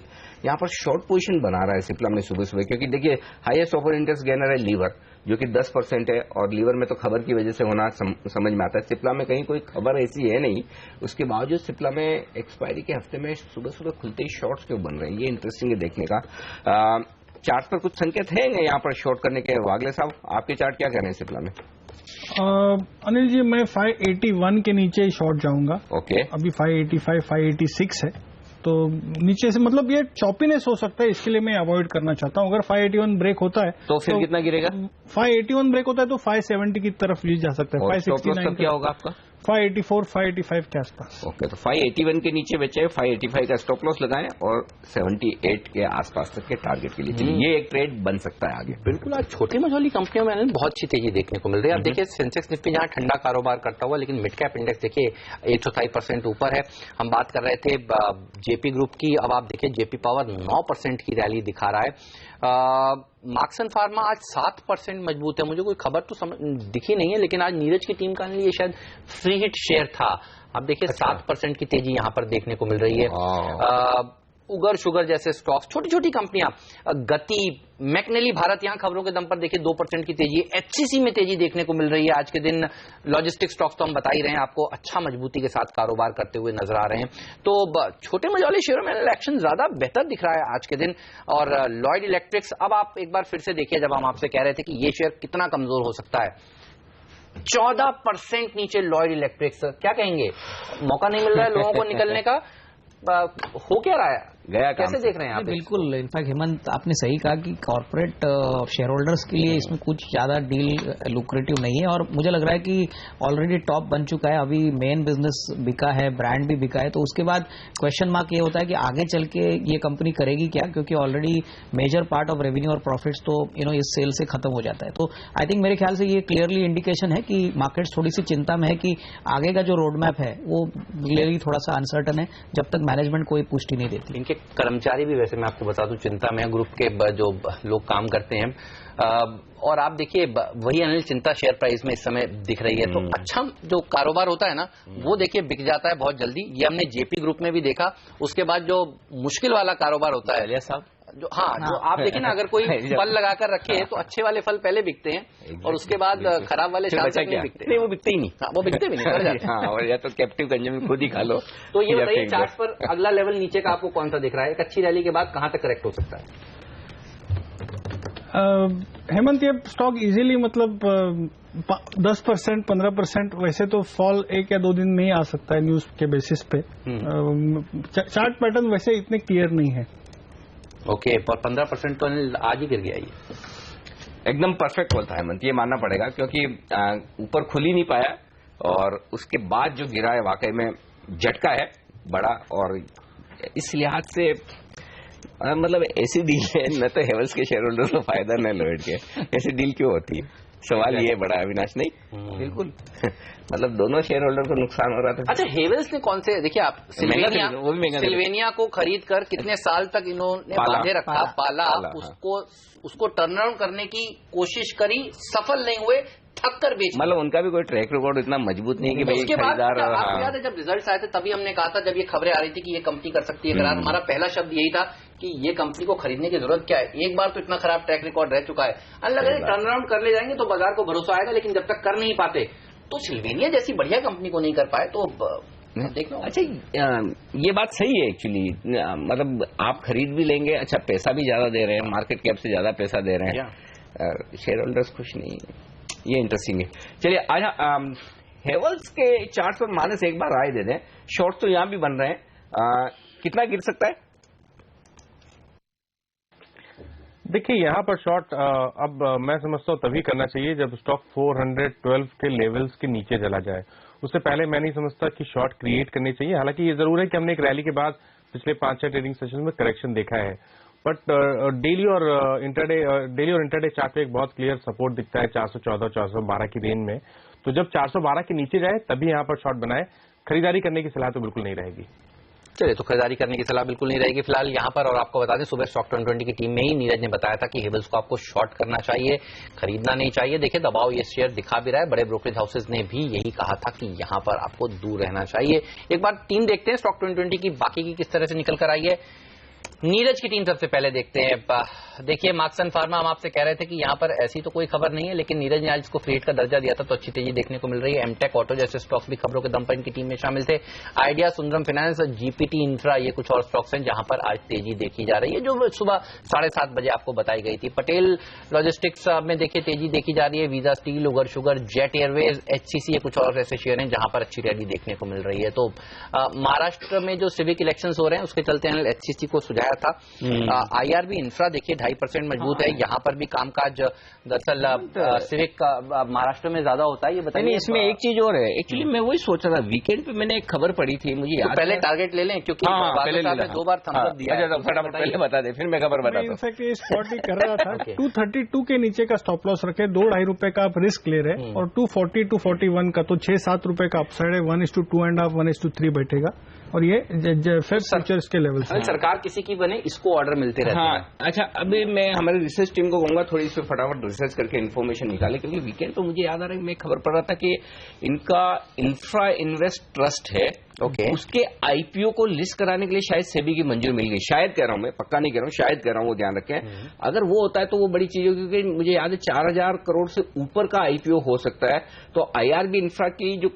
यहाँ पर शॉर्ट पोजीशन बना रहा है सिप्ला में सुबह सुबह, क्योंकि देखिए हाईएस्ट ओपन इंटरेस्ट गेनर है लीवर, जो कि 10% है, और लीवर में तो खबर की वजह से होना समझ में आता है। सिप्ला में कहीं कोई खबर ऐसी है नहीं, उसके बावजूद सिप्ला में एक्सपायरी के हफ्ते में सुबह सुबह खुलते ही शॉर्ट्स क्यों बन रहे हैं, ये इंटरेस्टिंग है देखने का। चार्ट पर कुछ संकेत है यहाँ पर शॉर्ट करने के। वागले साहब, आपके चार्ट क्या कह रहे हैं सिप्ला में? अनिल जी, मैं 581 के नीचे ही शॉर्ट जाऊंगा। ओके, अभी 585, 586 है, तो नीचे से मतलब ये चॉपीनेस हो सकता है, इसके लिए मैं अवॉइड करना चाहता हूं। अगर 581 ब्रेक होता है तो फिर कितना गिरेगा? 581 ब्रेक होता है तो 570 की तरफ भी जा सकता है। 569 क्या होगा आपका? 584, 585 के आसपास। ओके, तो 581 के नीचे बचे, 585 का स्टॉप लॉस लगाएं और 78 के आसपास तक के टारगेट के लिए ये एक ट्रेड बन सकता है आगे। बिल्कुल, आज छोटी मझोली कंपनियों में बहुत अच्छी तेजी देखने को मिल रही है। आप देखिए सेंसेक्स निफ्टी जहां ठंडा कारोबार करता हुआ, लेकिन मिड कैप इंडेक्स देखिए 127% ऊपर है। हम बात कर रहे थे जेपी ग्रुप की, अब आप देखिए जेपी पावर 9% की रैली दिखा रहा है। मार्क्सन फार्मा आज 7% मजबूत है, मुझे कोई खबर तो दिखी नहीं है, लेकिन आज नीरज की टीम का लिए शायद फ्री हिट शेयर था। अब देखिए 7% की तेजी यहां पर देखने को मिल रही है। उगर शुगर जैसे स्टॉक्स, छोटी छोटी कंपनियां, गति, मैकनेली भारत, यहां खबरों के दम पर देखिए 2% की तेजी। एचसीसी में तेजी देखने को मिल रही है आज के दिन। लॉजिस्टिक स्टॉक्स तो हम बता ही रहे हैं आपको, अच्छा मजबूती के साथ कारोबार करते हुए नजर आ रहे हैं। तो छोटे मझोले शेयरों में एक्शन ज्यादा बेहतर दिख रहा है आज के दिन। और लॉयड इलेक्ट्रिक्स, अब आप एक बार फिर से देखिए, जब हम आपसे कह रहे थे कि ये शेयर कितना कमजोर हो सकता है, 14% नीचे लॉयड इलेक्ट्रिक्स, क्या कहेंगे? मौका नहीं मिल रहा है लोगों को निकलने का, हो क्या रहा है, गया कैसे देख रहे हैं आप? बिल्कुल, इनफैक्ट हेमंत आपने सही कहा कि कॉर्पोरेट शेयर होल्डर्स के लिए इसमें कुछ ज्यादा डील लुक्रेटिव नहीं है, और मुझे लग रहा है कि ऑलरेडी टॉप बन चुका है, अभी मेन बिजनेस बिका है, ब्रांड भी बिका है, तो उसके बाद क्वेश्चन मार्क ये होता है कि आगे चल के ये कंपनी करेगी क्या, क्योंकि already major part of revenue और प्रॉफिट्स तो इस सेल से खत्म हो जाता है। तो आई थिंक मेरे ख्याल से ये क्लियरली इंडिकेशन है कि मार्केट्स थोड़ी सी चिंता में है कि आगे का जो रोड मैप है वो क्लियरली थोड़ा सा अनसर्टन है, जब तक मैनेजमेंट कोई पुष्टि नहीं देती। इनके कर्मचारी भी, वैसे मैं आपको बता दूं, चिंता में ग्रुप के जो लोग काम करते हैं, और आप देखिए वही अनिल चिंता शेयर प्राइस में इस समय दिख रही है। तो अच्छा जो कारोबार होता है ना, वो देखिए बिक जाता है बहुत जल्दी। ये हमने जेपी ग्रुप में भी देखा। उसके बाद जो मुश्किल वाला कारोबार होता है साहब, जो जो आप देखिए ना, अगर कोई फल लगाकर रखे तो अच्छे वाले फल पहले बिकते हैं और उसके बाद खराब वाले शाम तक नहीं बिकते। नहीं, वो बिकते ही नहीं। वो बिकते भी नहीं। हाँ, और या तो कैप्टिव कंज्यूमर खुद ही खा लो। तो ये बताइए चार्ट पर अगला लेवल नीचे का आपको कौन सा दिख रहा है? एक अच्छी रैली के बाद कहां तक करेक्ट हो सकता है? हेमंत, ये स्टॉक इजीली मतलब 10%, 15% वैसे तो फॉल 1 या 2 दिन में ही आ सकता है न्यूज के बेसिस पे। चार्ट पैटर्न वैसे इतने क्लियर नहीं है। ओके, पर 15% तो आज ही गिर गया ये। एकदम परफेक्ट कॉल था हेमंत, ये मानना पड़ेगा, क्योंकि ऊपर खुल ही नहीं पाया और उसके बाद जो गिरा है वाकई में झटका है बड़ा। और इस लिहाज से मतलब ऐसी डील है न तो हेवल्स के शेयर होल्डर को फायदा न लॉयड के, ऐसी डील क्यों होती है? सवाल ये बड़ा अविनाश। नहीं बिल्कुल मतलब दोनों शेयर होल्डर को नुकसान हो रहा था। अच्छा, हेवल्स ने कौन से, देखिए आप सिल्वेनिया को खरीद कर कितने साल तक इन्होंने बांधे रखा, पाला, उसको टर्न अराउंड करने की कोशिश करी, सफल नहीं हुए, थक कर बेच। मतलब उनका भी कोई ट्रैक रिकॉर्ड इतना मजबूत नहीं है कि भाई उसके बाद आपको याद है जब रिजल्ट आए थे तभी हमने कहा था, जब ये खबरें आ रही थी कि ये कंपनी कर सकती है करार, हमारा पहला शब्द यही था कि ये कंपनी को खरीदने की जरूरत क्या है, एक बार तो इतना खराब ट्रैक रिकॉर्ड रह चुका है। अलग टर्न अराउंड कर ले जाएंगे तो बाजार को भरोसा आएगा, लेकिन जब तक कर नहीं पाते तो सिल्वेनिया जैसी बढ़िया कंपनी को नहीं कर पाए तो देखना। अच्छा, ये बात सही है एक्चुअली। मतलब आप खरीद भी लेंगे, अच्छा पैसा भी ज्यादा दे रहे हैं, मार्केट कैप से ज्यादा पैसा दे रहे हैं, शेयर होल्डर्स खुश नहीं है। ये इंटरेस्टिंग है। चलिए आजा हेवल्स के चार्ट पर मानस एक बार राय दे दें। शॉर्ट तो यहां भी बन रहे हैं, कितना गिर सकता है? देखिए यहाँ पर शॉर्ट अब मैं समझता हूँ तभी करना चाहिए जब स्टॉक 412 के लेवल्स के नीचे चला जाए। उससे पहले मैं नहीं समझता कि शॉर्ट क्रिएट करनी चाहिए। हालांकि ये जरूर है कि हमने एक रैली के बाद पिछले 5-6 ट्रेडिंग सेशन में करेक्शन देखा है, बट डेली और इंटरडे चार्ट पे एक बहुत क्लियर सपोर्ट दिखता है 414-412 की रेंज में। तो जब 412 के नीचे जाए तभी यहाँ पर शॉर्ट बनाए। खरीदारी करने की सलाह तो बिल्कुल नहीं रहेगी। चलिए, तो खरीदारी करने की सलाह बिल्कुल नहीं रहेगी फिलहाल यहाँ पर। और आपको बता दें सुबह स्टॉक 2020 की टीम में ही नीरज ने बताया था कि हेवल्स को आपको शॉर्ट करना चाहिए, खरीदना नहीं चाहिए। देखिए दबाव ये शेयर दिखा भी रहा है, बड़े ब्रोकरेज हाउसेज ने भी यही कहा था कि यहाँ पर आपको दूर रहना चाहिए। एक बार टीम देखते हैं स्टॉक 2020 की बाकी की किस तरह से निकल कर आई है। नीरज की टीम सबसे पहले देखते हैं। देखिए मार्क्सन फार्मा, हम आपसे कह रहे थे कि यहाँ पर ऐसी तो कोई खबर नहीं है, लेकिन नीरज ने आज इसको फ्लेट का दर्जा दिया था तो अच्छी तेजी देखने को मिल रही है। एमटेक ऑटो जैसे स्टॉक्स भी खबरों के दम पर इनकी टीम में शामिल थे। Idea, Sundaram finance, GPT infra, ये कुछ और स्टॉक्स हैं जहां पर आज तेजी देखी जा रही है, जो सुबह 7:30 बजे आपको बताई गई थी। पटेल लॉजिस्टिक्स में देखिए तेजी देखी जा रही है। Visa Steel, Ugar sugar, Jet Airways, HCC, ये कुछ और ऐसे शेयर हैं जहां पर अच्छी रैली देखने को मिल रही है। तो महाराष्ट्र में जो सिविक इलेक्शंस हो रहे हैं उसके चलते एचसीसी को सुझाया था। आईआरबी इंफ्रा देखिए 2.5% मजबूत है, यहाँ पर भी कामकाज दरअसल सिविक महाराष्ट्र में ज्यादा होता है। ये बताइए। इसमें एक चीज और है, एक्चुअली मैं वही सोच रहा था, वीकेंड पे मैंने एक खबर पढ़ी थी, मुझे याद पहले टारगेट ले लें क्योंकि पहले 2 बार थम्स अप दिया। फटाफट पहले बता दे, फिर मैं खबर बताता हूं। इनफैक्ट ये स्पॉट ही कर रहा था 232 के नीचे का स्टॉप लॉस रखे, 2-2.5 रुपए का आप रिस्क ले रहे, और 240-241 का तो 6-7 रुपए का अपसाइड है। 1:2.5, 1:3 बैठेगा, और ये फेड फ्यूचर्स के लेवल से। सरकार किसी की बने, इसको ऑर्डर मिलते रहते हैं। अच्छा, अभी मैं हमारी रिसर्च टीम को कहूंगा थोड़ी इस पे फटाफट रिसर्च करके इन्फॉर्मेशन निकाले, क्योंकि वीकेंड तो मुझे याद आ रहा है, मैं खबर पढ़ रहा था कि इनका इंफ्रा इन्वेस्ट ट्रस्ट है, उसके आईपीओ को लिस्ट कराने के लिए शायद सेबी की मंजूरी मिल गई। शायद कह रहा हूं मैं, पक्का नहीं कह रहा हूं, शायद कह रहा हूं, वो ध्यान रखें। अगर वो होता है तो वो बड़ी चीज होगी, क्योंकि मुझे याद है 4000 करोड़ से ऊपर का आईपीओ हो सकता है। तो आईआरबी इंफ्रा की जो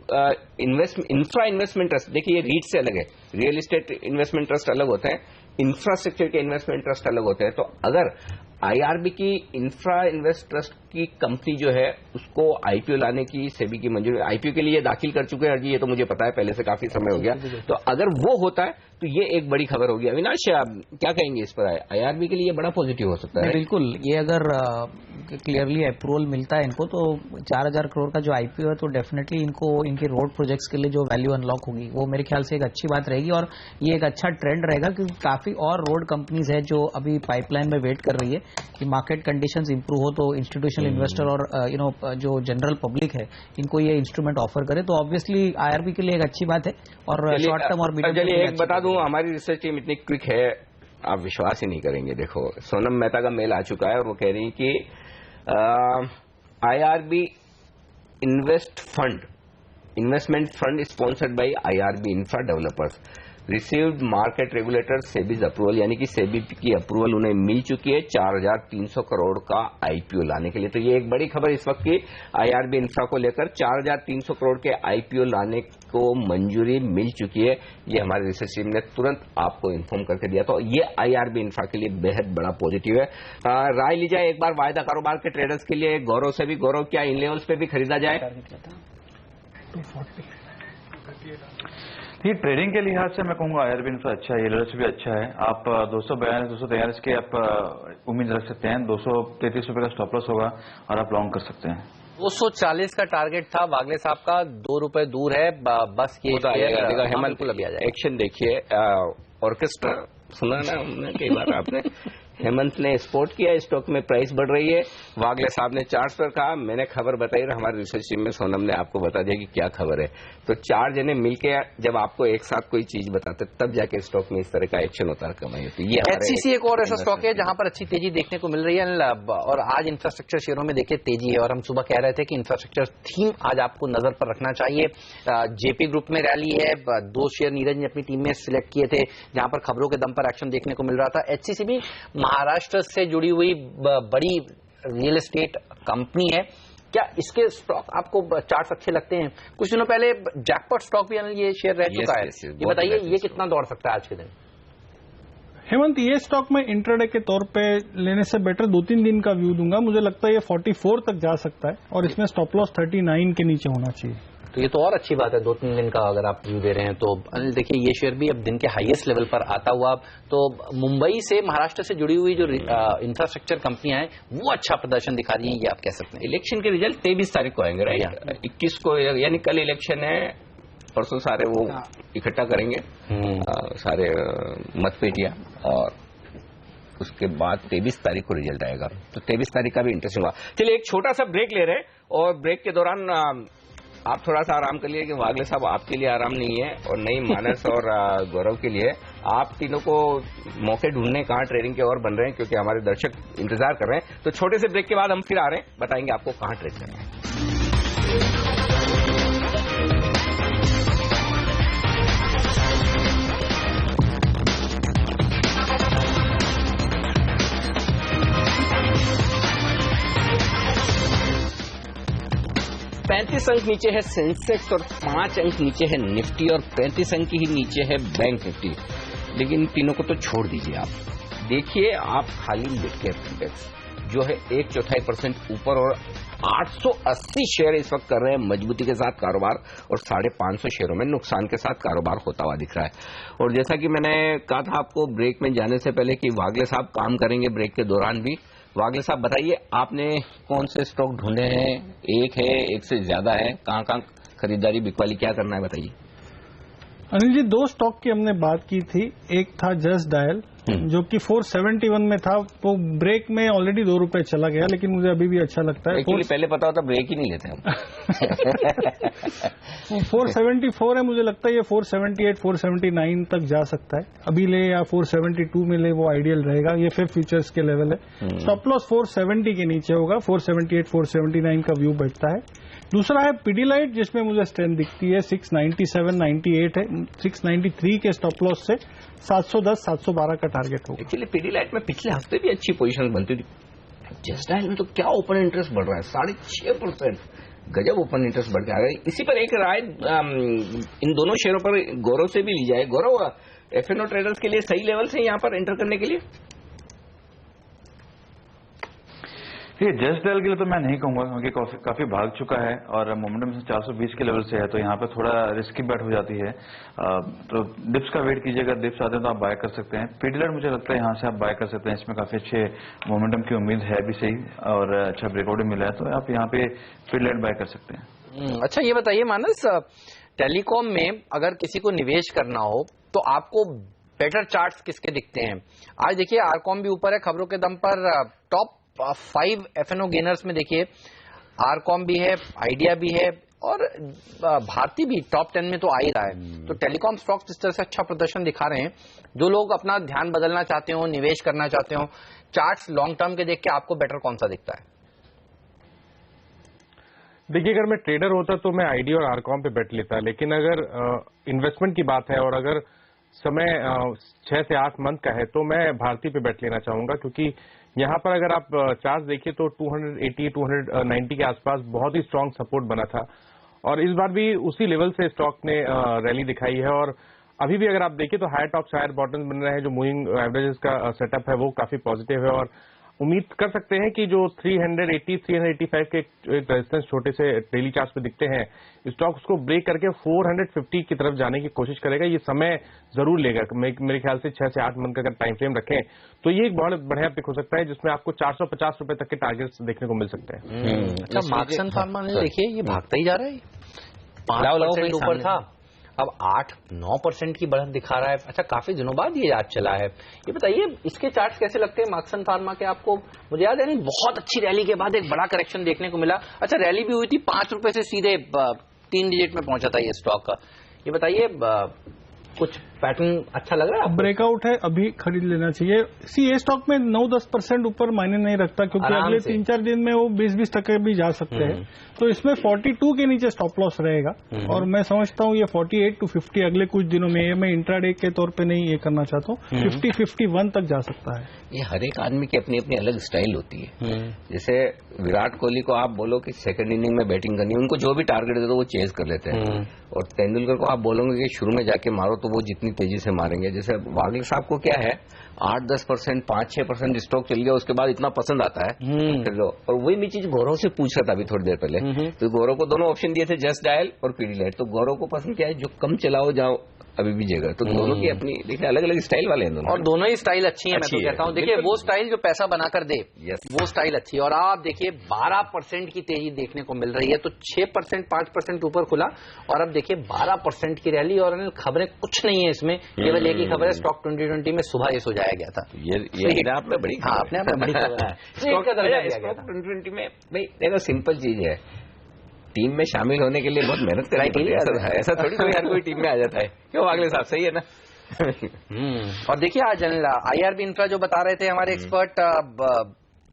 इंफ्रा इन्वेस्टमेंट ट्रस्ट, देखिए ये रीट से अलग है, रियल एस्टेट इन्वेस्टमेंट ट्रस्ट अलग होते हैं, इंफ्रास्ट्रक्चर के इन्वेस्टमेंट ट्रस्ट अलग होते हैं। तो अगर आईआरबी की इंफ्रा इन्वेस्ट ट्रस्ट की कंपनी जो है उसको आईपीओ लाने की सेबी की मंजूरी, आईपीओ के लिए दाखिल कर चुके हैं, ये तो मुझे पता है पहले से काफी समय हो गया। तो अगर वो होता है तो ये एक बड़ी खबर होगी। अविनाश क्या कहेंगे इस पर? आईआरबी के लिए बड़ा पॉजिटिव हो सकता है। बिल्कुल, ये अगर क्लियरली अप्रूवल मिलता है इनको तो 4000 करोड़ का जो आईपीओ है तो डेफिनेटली इनको इनके रोड प्रोजेक्ट्स के लिए जो वैल्यू अनलॉक होगी वो मेरे ख्याल से एक अच्छी बात रहेगी, और ये एक अच्छा ट्रेंड रहेगा, क्योंकि काफी और रोड कंपनीज है जो अभी पाइपलाइन में वेट कर रही है कि मार्केट कंडीशंस इंप्रूव हो तो इंस्टीट्यूशनल इन्वेस्टर और जो जनरल पब्लिक है इनको ये इंस्ट्रूमेंट ऑफर करे, तो ऑब्वियसली आईआरबी के लिए एक अच्छी बात है। और शॉर्ट टर्म और मीडियम टर्म एक बता दूं, हमारी रिसर्च टीम इतनी क्विक है, आप विश्वास ही नहीं करेंगे। देखो सोनम मेहता का मेल आ चुका है और वो कह रही कि IRB investment fund sponsored by IRB infra developers. Received market regulator SEBI's approval, यानी कि सेबी की अप्रूवल उन्हें मिल चुकी है 4,300 करोड़ का आईपीओ लाने के लिए। तो ये एक बड़ी खबर इस वक्त की आईआरबी इंफ्रा को लेकर, 4,300 करोड़ के आईपीओ लाने को मंजूरी मिल चुकी है। ये हमारे रिसर्च टीम ने तुरंत आपको इन्फॉर्म करके दिया। तो ये आईआरबी इंफ्रा के लिए बेहद बड़ा पॉजिटिव है। राय ली जाए एक बार वायदा कारोबार के ट्रेडर्स के लिए गौरव से भी। गौरव, क्या इन लेवल्स पे भी खरीदा जाए? ये ट्रेडिंग के लिहाज से मैं कहूंगा आईआरबी इंफ्रा अच्छा है, ये लेवल्स भी अच्छा है। आप 242 243 के आप उम्मीद रख सकते हैं। 233 रुपए का स्टॉप लॉस होगा और आप लॉन्ग कर सकते हैं। 240 का टारगेट था वागले साहब का, 2 रुपए दूर है बस ये हेमंत एक्शन देखिए। ऑर्केस्ट्रा सुना ना हमने कई बार आपने। हेमंत ने स्पोर्ट किया, स्टॉक में प्राइस बढ़ रही है। वागले साहब ने चार्ट्स पर कहा, मैंने खबर बताई और हमारी रिसर्च टीम में सोनम ने आपको बता दिया कि क्या खबर है। तो चार जने मिलके जब आपको एक साथ कोई चीज बताते तब जाके स्टॉक में इस तरह का एक्शन होता है, कमाई होती है। एचसीसी एक और ऐसा स्टॉक है जहां पर अच्छी तेजी देखने को मिल रही है और आज इंफ्रास्ट्रक्चर शेयरों में देखिए तेजी है। और हम सुबह कह रहे थे कि इंफ्रास्ट्रक्चर थीम आज आपको नजर पर रखना चाहिए। जेपी ग्रुप में रैली है, 2 शेयर नीरज ने अपनी टीम में सिलेक्ट किए थे जहां पर खबरों के दम पर एक्शन देखने को मिल रहा था। एचसीसी भी महाराष्ट्र से जुड़ी हुई बड़ी रियल एस्टेट कंपनी है। क्या इसके स्टॉक आपको चार्ट्स अच्छे लगते हैं? कुछ दिनों पहले जैकपॉट स्टॉक भी ये शेयर रह चुका है। ये बताइए ये कितना दौड़ सकता है आज के दिन? हेमंत, ये स्टॉक में इंट्राडे के तौर पे लेने से बेटर 2-3 दिन का व्यू दूंगा। मुझे लगता है ये 44 तक जा सकता है और इसमें स्टॉप लॉस 39 के नीचे होना चाहिए। तो ये तो और अच्छी बात है, 2-3 दिन का अगर आप व्यू दे रहे हैं तो। अनिल देखिए, ये शेयर भी अब दिन के हाईएस्ट लेवल पर आता हुआ। तो मुंबई से महाराष्ट्र से जुड़ी हुई जो इंफ्रास्ट्रक्चर कंपनियां हैं वो अच्छा प्रदर्शन दिखा रही हैं, ये आप कह सकते हैं। इलेक्शन के रिजल्ट 23 तारीख को आएंगे, राइट? 21 को, यानी कल इलेक्शन है, परसों सारे वो इकट्ठा करेंगे सारे मतपेटियां और उसके बाद 23 तारीख को रिजल्ट आएगा। तो 23 तारीख का भी इंटरेस्टिंग होगा। चलिए एक छोटा सा ब्रेक ले रहे हैं और ब्रेक के दौरान आप थोड़ा सा आराम कर लिए कि वागले साहब आपके लिए आराम नहीं है और नहीं मानस और गौरव के लिए। आप तीनों को मौके ढूंढने कहाँ ट्रेडिंग के और बन रहे हैं, क्योंकि हमारे दर्शक इंतजार कर रहे हैं। तो छोटे से ब्रेक के बाद हम फिर आ रहे हैं, बताएंगे आपको कहाँ ट्रेड करना है। 35 अंक नीचे है सेंसेक्स और 5 अंक नीचे है निफ्टी और 35 अंक ही नीचे है बैंक निफ्टी। लेकिन तीनों को तो छोड़ दीजिए, आप देखिए आप खाली मिड कैप इंडेक्स जो है 1/4% ऊपर और 880 शेयर इस वक्त कर रहे हैं मजबूती के साथ कारोबार और 550 शेयरों में नुकसान के साथ कारोबार होता हुआ दिख रहा है। और जैसा कि मैंने कहा था आपको ब्रेक में जाने से पहले कि वागले साहब काम करेंगे ब्रेक के दौरान भी। वागले साहब बताइए, आपने कौन से स्टॉक ढूंढे हैं? एक है, एक से ज्यादा है? कहाँ खरीदारी बिकवाली क्या करना है बताइए। अनिल जी, 2 स्टॉक की हमने बात की थी। एक था जस्ट डायल जो कि 471 में था, वो ब्रेक में ऑलरेडी 2 रुपए चला गया, लेकिन मुझे अभी भी अच्छा लगता है। एक्चुअली पहले पता होता ब्रेक ही नहीं लेते हम। 474 है, मुझे लगता है ये 478 479 तक जा सकता है। अभी ले या 472 में ले वो आइडियल रहेगा। ये फिर फ्यूचर्स के लेवल है। स्टॉप लॉस 470 के नीचे होगा, 478 479 का व्यू बैठता है। दूसरा है पिडीलाइट जिसमें मुझे स्ट्रेंथ दिखती है, 697 98 है, 693 के स्टॉप लॉस से 710 712 का टारगेट होगा। एक्चुअली पिडीलाइट में पिछले हफ्ते भी अच्छी पोजीशन बनती थी। जस्ट डायल में तो क्या ओपन इंटरेस्ट बढ़ रहा है, 6.5%। गजब ओपन इंटरेस्ट बढ़ के आ गया। इसी पर एक राय इन दोनों शेयरों पर गौरव से भी ली जाए। गौरव, एफएनओ ट्रेडर्स के लिए सही लेवल से यहाँ पर एंटर करने के लिए? ये जस्ट डायल के लिए तो मैं नहीं कहूंगा, क्योंकि काफी भाग चुका है और मोमेंटम 420 के लेवल से है, तो यहाँ पे थोड़ा रिस्की बैट हो जाती है। तो डिप्स का वेट कीजिएगा, अगर डिप्स आते हैं तो आप बाय कर सकते हैं। पिडीलाइट मुझे लगता है यहाँ से आप बाय कर सकते हैं, इसमें काफी अच्छे मोमेंटम की उम्मीद है भी सही और अच्छा ब्रेकआउट भी मिला है, तो आप यहाँ पे पिडीलाइट बाय कर सकते हैं। अच्छा, ये बताइए मानस, टेलीकॉम में अगर किसी को निवेश करना हो तो आपको बेटर चार्ट्स किसके दिखते हैं? आज देखिए आरकॉम भी ऊपर है खबरों के दम पर। टॉप 5 एफएनओ गेनर्स में देखिए आरकॉम भी है, आइडिया भी है और भारती भी टॉप 10 में तो आ ही रहा है। तो टेलीकॉम स्टॉक्स जिस तरह से अच्छा प्रदर्शन दिखा रहे हैं, जो लोग अपना ध्यान बदलना चाहते हो, निवेश करना चाहते हो, चार्ट्स लॉन्ग टर्म के देख के आपको बेटर कौन सा दिखता है? देखिए, अगर मैं ट्रेडर होता तो मैं आइडिया और आरकॉम पे बेट लेता, लेकिन अगर इन्वेस्टमेंट की बात है और अगर समय 6 से 8 मंथ का है, तो मैं भारती पे बैठ लेना चाहूंगा, क्योंकि यहाँ पर अगर आप चार्ट देखिए तो 280 290 के आसपास बहुत ही स्ट्रांग सपोर्ट बना था, और इस बार भी उसी लेवल से स्टॉक ने रैली दिखाई है। और अभी भी अगर आप देखिए तो हायर टॉप्स हायर बॉटम्स बन रहे हैं, जो मूविंग एवरेजेस का सेटअप है वो काफी पॉजिटिव है, और उम्मीद कर सकते हैं कि जो 380 385 के एक रेजिस्टेंस छोटे से डेली चार्ट पे दिखते हैं, स्टॉक उसको ब्रेक करके 450 की तरफ जाने की कोशिश करेगा। ये समय जरूर लेगा, मेरे ख्याल से 6 से 8 मंथ का अगर टाइम फ्रेम रखें तो ये एक बहुत बढ़िया पिक हो सकता है, जिसमें आपको 450 रुपए तक के टारगेट्स देखने को मिल सकते हैं। अच्छा, मार्क्सन फार्मा ने देखिए ये भागता ही जा रहा है, 5% ऊपर था, अब 8-9% की बढ़त दिखा रहा है। अच्छा, काफी दिनों बाद ये आज चला है। ये बताइए इसके चार्ट्स कैसे लगते हैं मार्क्सन फार्मा के आपको? मुझे याद है नहीं, बहुत अच्छी रैली के बाद एक बड़ा करेक्शन देखने को मिला। अच्छा, रैली भी हुई थी, 5 रुपए से सीधे 3 डिजिट में पहुंचा था ये स्टॉक का। ये बताइए कुछ पैटर्न अच्छा लग रहा है? ब्रेकआउट है, अभी खरीद लेना चाहिए। ये स्टॉक में 9-10% ऊपर मायने नहीं रखता, क्योंकि अगले 3-4 दिन में वो 20-20% भी जा सकते हैं। तो इसमें 42 के नीचे स्टॉप लॉस रहेगा, और मैं समझता हूँ ये 48 to 50 अगले कुछ दिनों में, ये मैं इंट्राडे के तौर पे नहीं ये करना चाहता हूँ, 50-51 तक जा सकता है। ये हर एक आदमी की अपनी अपनी अलग स्टाइल होती है। जैसे विराट कोहली को आप बोलो कि सेकंड इनिंग में बैटिंग करनी है, उनको जो भी टारगेट दे दो वो चेज कर लेते हैं, और तेंदुलकर को आप बोलोगे कि शुरू में जाके मारो तो वो जितनी तेजी से मारेंगे। जैसे वागले साहब को क्या है, 8-10%, 5-6% स्टॉक चल गया, उसके बाद इतना पसंद आता है फिर लो। और वही मैं चीज गौरव से पूछ रहा था अभी थोड़ी देर पहले, तो गौरव को दोनों ऑप्शन दिए थे, जस्ट डायल और पीडीलाइट। तो गौरव को पसंद क्या है, जो कम चलाओ जाओ अभी भी जगह। तो दोनों की अपनी देखिए अलग अलग स्टाइल वाले हैं दोनों, और दोनों ही स्टाइल अच्छी है। मैं तो कहता हूँ देखिए वो स्टाइल जो पैसा बनाकर दे, वो स्टाइल अच्छी है। और आप देखिए 12% की तेजी देखने को मिल रही है, तो 6% 5% ऊपर खुला, और अब देखिए 12% की रैली। और खबरें कुछ नहीं है इसमें, केवल एक ही खबर है, स्टॉक 2020 में सुबह ये सो जाया गया था। ये अपने आप में बड़ी, हाँ अपने आप में बड़ी खबर है। स्टॉक का दर्जा दिया गया था 2020 में। भाई देखो सिंपल चीज है, टीम में शामिल होने के लिए बहुत मेहनत करनी पड़ती है, ऐसा थोड़ी कोई हर कोई टीम में आ जाता है। क्यों वागले साहब, सही है ना? और देखिए आज IRB इंफ्रा जो बता रहे थे हमारे एक्सपर्ट,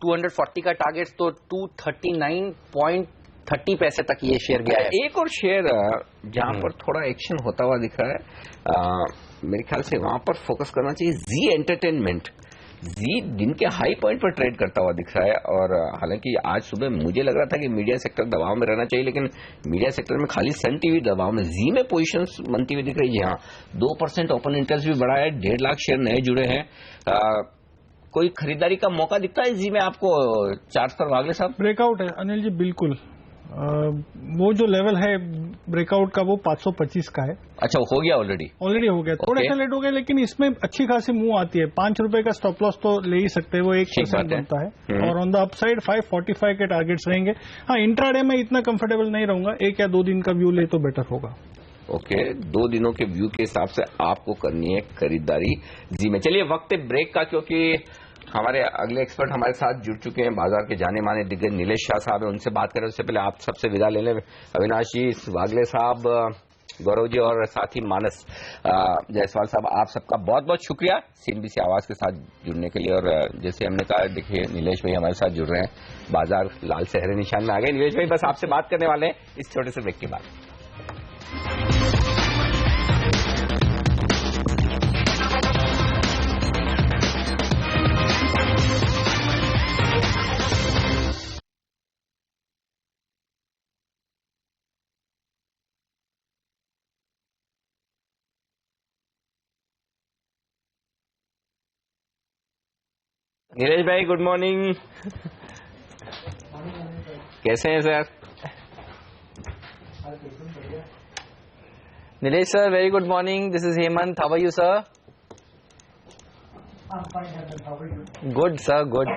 240 का टारगेट तो 239.30 पैसे तक ये शेयर गया है। एक और शेयर जहां पर थोड़ा एक्शन होता हुआ दिख रहा है, मेरे ख्याल से वहां पर फोकस करना चाहिए। जी एंटरटेनमेंट, जी दिन के हाई पॉइंट पर ट्रेड करता हुआ दिख रहा है, और हालांकि आज सुबह मुझे लग रहा था कि मीडिया सेक्टर दबाव में रहना चाहिए, लेकिन मीडिया सेक्टर में खाली सन टीवी दबाव में, जी में पोजीशंस बनती हुई दिख रही है। हाँ, 2% ओपन इंटरेस्ट भी बढ़ा है, 1.5 लाख शेयर नए जुड़े हैं। कोई खरीदारी का मौका दिखता है जी में आपको चार्ट पर वागले साहब? ब्रेकआउट है अनिल जी, बिल्कुल। वो जो लेवल है ब्रेकआउट का वो 525 का है। अच्छा, हो गया ऑलरेडी हो गया, थोड़ा सा लेट हो गया, लेकिन इसमें अच्छी खासी मूव आती है। 5 रुपए का स्टॉप लॉस तो ले ही सकते हैं, वो 1% बनता है। और ऑन द अपसाइड 545 के टारगेट्स रहेंगे। हाँ, इंट्राडे में इतना कंफर्टेबल नहीं रहूंगा, 1 या 2 दिन का व्यू ले तो बेटर होगा। ओके, 2 दिनों के व्यू के हिसाब से आपको करनी है खरीदारी जी में। चलिए वक्त है ब्रेक का, क्योंकि हमारे अगले एक्सपर्ट हमारे साथ जुड़ चुके हैं, बाजार के जाने माने दिग्गज नीलेश शाह साहब है। उनसे बात करें उससे पहले आप सबसे विदा ले लें। अविनाश जी, वागले साहब, गौरव जी और साथ ही मानस जायसवाल साहब, आप सबका बहुत बहुत शुक्रिया CNBC आवाज के साथ जुड़ने के लिए। और जैसे हमने कहा, देखिए नीलेश भाई हमारे साथ जुड़ रहे हैं, बाजार लाल से हरे निशान में आ गए। नीलेश भाई बस आपसे बात करने वाले हैं इस छोटे से ब्रेक के बाद। नीलेश भाई गुड मॉर्निंग, कैसे हैं sir? Nilesh sir, very good morning, this is Hemant, how are you sir? Good sir, good.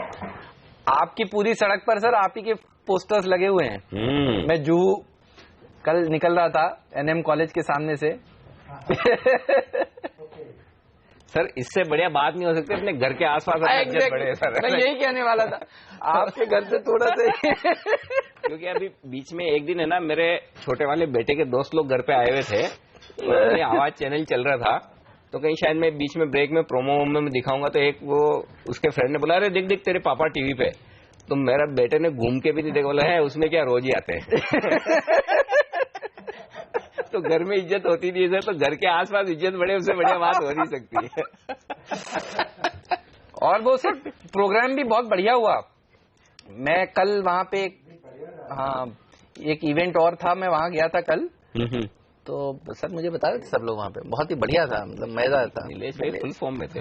आपकी पूरी सड़क पर सर आप ही के पोस्टर्स लगे हुए हैं। मैं जूहू कल निकल रहा था NM कॉलेज के सामने से। सर इससे बढ़िया बात नहीं हो सकती, अपने घर के आसपास बड़े सर। मैं यही कहने वाला था, आपके घर से थोड़ा सा क्योंकि अभी बीच में एक दिन है ना, मेरे छोटे वाले बेटे के दोस्त लोग घर पे आए हुए थे, तो आवाज चैनल चल रहा था, तो कहीं शायद मैं बीच में ब्रेक में प्रोमो में दिखाऊंगा, तो एक वो उसके फ्रेंड ने बोला, अरे देख देख तेरे पापा टीवी पे। तो मेरा बेटे ने घूम के भी नहीं देखा, बोला है उसमें क्या रोज ही आते हैं। तो घर में इज्जत होती नहीं है सर, तो घर के आसपास इज्जत बढ़े उससे बढ़िया बात हो नहीं सकती है। और वो सर प्रोग्राम भी बहुत बढ़िया हुआ। मैं कल वहां पे हाँ एक इवेंट और था, मैं वहां गया था कल, तो सर मुझे बता रहे थे सब लोग वहां पे, बहुत ही बढ़िया था, मतलब मजा था। नीलेश भाई फुल फॉर्म में थे।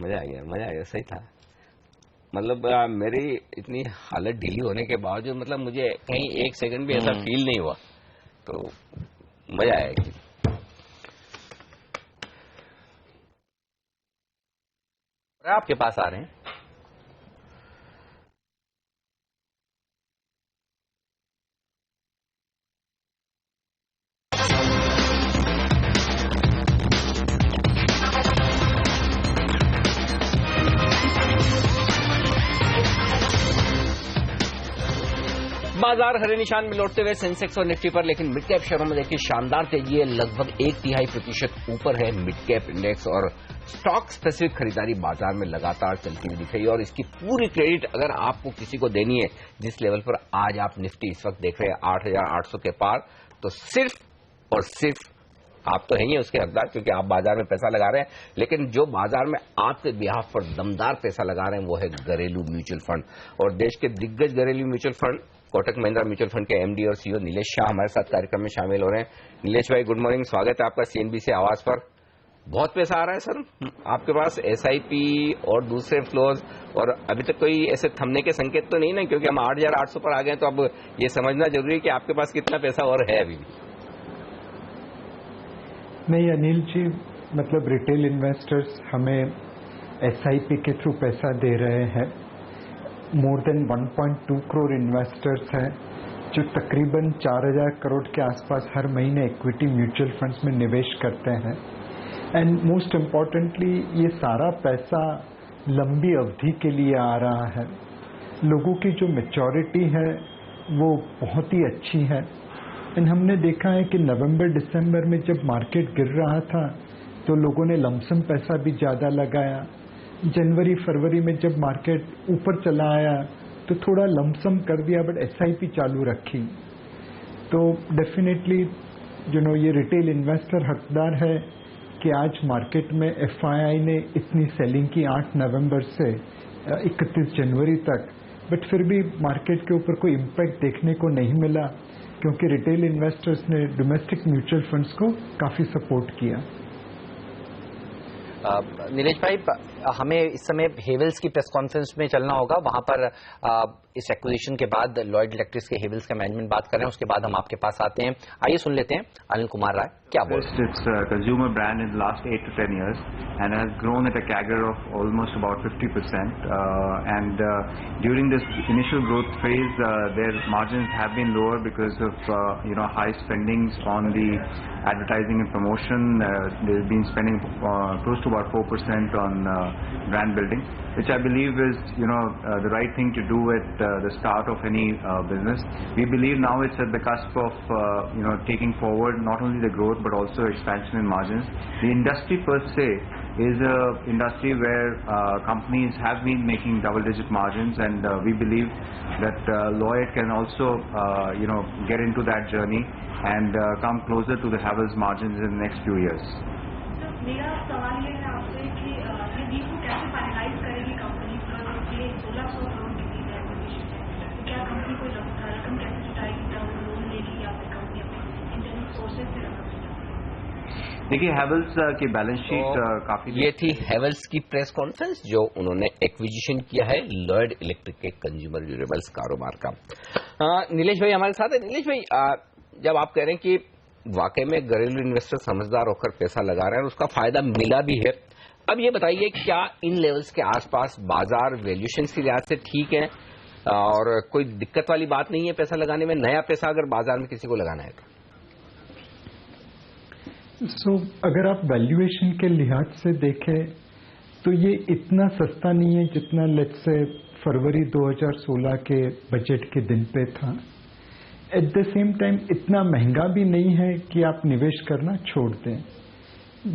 मजा आ गया, सही था। मतलब मेरी इतनी हालत ढीली होने के बावजूद मतलब मुझे कहीं एक सेकंड भी ऐसा फील नहीं हुआ, तो मजा आया। आपके पास आ रहे हैं बाजार हरे निशान में लौटते हुए सेंसेक्स और निफ्टी पर, लेकिन मिड कैप शेयरों में देखिए शानदार तेजी है, लगभग 1/3% ऊपर है मिड कैप इंडेक्स, और स्टॉक स्पेसिफिक खरीदारी बाजार में लगातार चलती हुई दिख रही है। और इसकी पूरी क्रेडिट अगर आपको किसी को देनी है, जिस लेवल पर आज आप निफ्टी इस वक्त देख रहे हैं 8,800 के पार, तो सिर्फ और सिर्फ आप तो हैं ही उसके हकदार, क्योंकि आप बाजार में पैसा लगा रहे हैं, लेकिन जो बाजार में आपके बिहाफ पर दमदार पैसा लगा रहे हैं वो है घरेलू म्यूचुअल फंड। और देश के दिग्गज घरेलू mutual fund Kotak Mahindra mutual fund के एमडी और सीईओ नीलेश शाह हमारे साथ कार्यक्रम में शामिल हो रहे हैं। नीलेश भाई गुड मॉर्निंग, स्वागत है आपका सीएनबीसी आवाज पर। बहुत पैसा आ रहा है सर आपके पास, एसआईपी और दूसरे फ्लोज, और अभी तक कोई ऐसे थमने के संकेत तो नहीं ना, क्योंकि हम 8,800 पर आ गए, तो अब ये समझना जरूरी है कि आपके पास कितना पैसा और है अभी भी। नहीं अनिल जी, मतलब रिटेल इन्वेस्टर्स हमें एसआईपी के थ्रू पैसा दे रहे हैं। मोर देन 1.2 करोड़ इन्वेस्टर्स हैं जो तकरीबन 4,000 करोड़ के आसपास हर महीने इक्विटी म्यूचुअल फंड्स में निवेश करते हैं। एंड मोस्ट इम्पॉर्टेंटली ये सारा पैसा लंबी अवधि के लिए आ रहा है। लोगों की जो मैच्योरिटी है वो बहुत ही अच्छी है। एंड हमने देखा है कि नवंबर दिसंबर में जब मार्केट गिर रहा था तो लोगों ने लमसम पैसा भी ज़्यादा लगाया। जनवरी फरवरी में जब मार्केट ऊपर चला आया तो थोड़ा लमसम कर दिया, बट एसआईपी चालू रखी। तो डेफिनेटली ये रिटेल इन्वेस्टर हकदार है कि आज मार्केट में एफआईआई ने इतनी सेलिंग की 8 नवंबर से 31 जनवरी तक, बट फिर भी मार्केट के ऊपर कोई इम्पैक्ट देखने को नहीं मिला, क्योंकि रिटेल इन्वेस्टर्स ने डोमेस्टिक म्यूचुअल फंड्स को काफी सपोर्ट किया। नीलेश भाई, हमें इस समय हेवल्स की प्रेस कॉन्फ्रेंस में चलना होगा, वहां पर इस एक्विजिशन के बाद लॉयड इलेक्ट्रिक्स के हेवल्स का मैनेजमेंट बात कर रहे हैं, उसके बाद हम आपके पास आते हैं। आइए सुन लेते हैं अनिल कुमार राय क्या बोल रहे हैं। It's a consumer brand in the last 8 to 10 years and has grown at a CAGR of almost about 50%. During this initial growth phase, their margins have been lower because of high spendings on the advertising and promotion. They've been spending close to about 4% on brand building, which I believe is the right thing to do at the start of any business. We believe now it's at the cusp of taking forward not only the growth but also expansion in margins. The industry per se is a industry where companies have been making double-digit margins, and we believe that Lloyd can also get into that journey and come closer to the Havells margins in the next few years. मेरा सवाल ये है आपसे कि ये deal को कैसे finalise करेगी कंपनी, ये 1,600 करोड़ की डील है, तो क्या कंपनी कोई रकम कैसे जुटाएगी, लोन लेगी या फिर कंपनी अपने इंटरनल सोर्सेज से रकम जुटाएगी? देखिए हेवल्स की बैलेंस शीट काफी, ये थी हेवल्स की प्रेस कॉन्फ्रेंस जो उन्होंने एक्विजिशन किया है लॉयड इलेक्ट्रिक के कंज्यूमर ड्यूरेबल्स कारोबार का। नीलेश भाई हमारे साथ है। नीलेश भाई, जब आप कह रहे हैं कि वाकई में घरेलू इन्वेस्टर समझदार होकर पैसा लगा रहे हैं और उसका फायदा मिला भी है, अब ये बताइए क्या इन लेवल्स के आसपास बाजार वैल्यूएशन के लिहाज से ठीक है और कोई दिक्कत वाली बात नहीं है पैसा लगाने में, नया पैसा अगर बाजार में किसी को लगाना है तो? अगर आप वैल्यूएशन के लिहाज से देखें तो ये इतना सस्ता नहीं है जितना लेट्स से फरवरी 2016 के बजट के दिन पे था। एट द सेम टाइम इतना महंगा भी नहीं है कि आप निवेश करना छोड़ दें।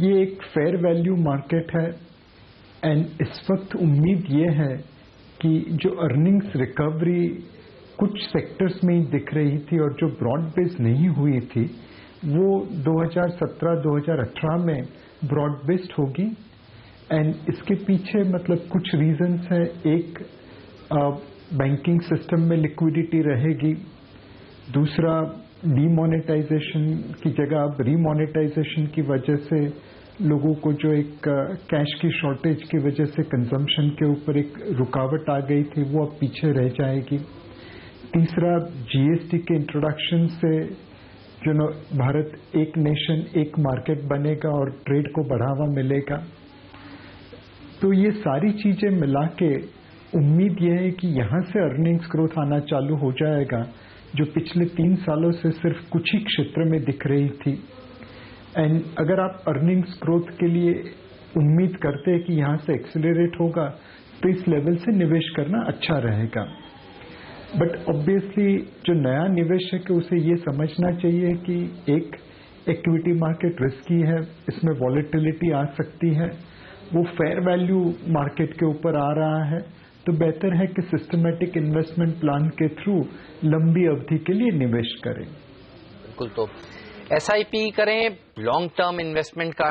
ये एक फेयर वैल्यू मार्केट है एंड इस वक्त उम्मीद ये है कि जो अर्निंग्स रिकवरी कुछ सेक्टर्स में ही दिख रही थी और जो ब्रॉड बेस नहीं हुई थी वो 2017-2018 में ब्रॉड बेस्ड होगी। एंड इसके पीछे मतलब कुछ रीजंस है। एक, बैंकिंग सिस्टम में लिक्विडिटी रहेगी। दूसरा, डीमोनेटाइजेशन की जगह अब रीमोनेटाइजेशन की वजह से लोगों को जो एक कैश की शॉर्टेज की वजह से कंजम्पशन के ऊपर एक रुकावट आ गई थी वो अब पीछे रह जाएगी। तीसरा, जीएसटी के इंट्रोडक्शन से जो भारत एक नेशन एक मार्केट बनेगा और ट्रेड को बढ़ावा मिलेगा। तो ये सारी चीजें मिला के उम्मीद ये है कि यहाँ से अर्निंग्स ग्रोथ आना चालू हो जाएगा जो पिछले 3 सालों से सिर्फ कुछ ही क्षेत्र में दिख रही थी। एंड अगर आप अर्निंग्स ग्रोथ के लिए उम्मीद करते हैं कि यहाँ से एक्सेलरेट होगा तो इस लेवल से निवेश करना अच्छा रहेगा। बट ऑब्वियसली जो नया निवेशक है उसे ये समझना चाहिए कि एक, इक्विटी मार्केट रिस्की है, इसमें वॉलेटिलिटी आ सकती है, वो फेयर वैल्यू मार्केट के ऊपर आ रहा है, तो बेहतर है कि सिस्टमैटिक इन्वेस्टमेंट प्लान के थ्रू लंबी अवधि के लिए निवेश करें। बिल्कुल, तो एसआईपी करें, लॉन्ग टर्म इन्वेस्टमेंट का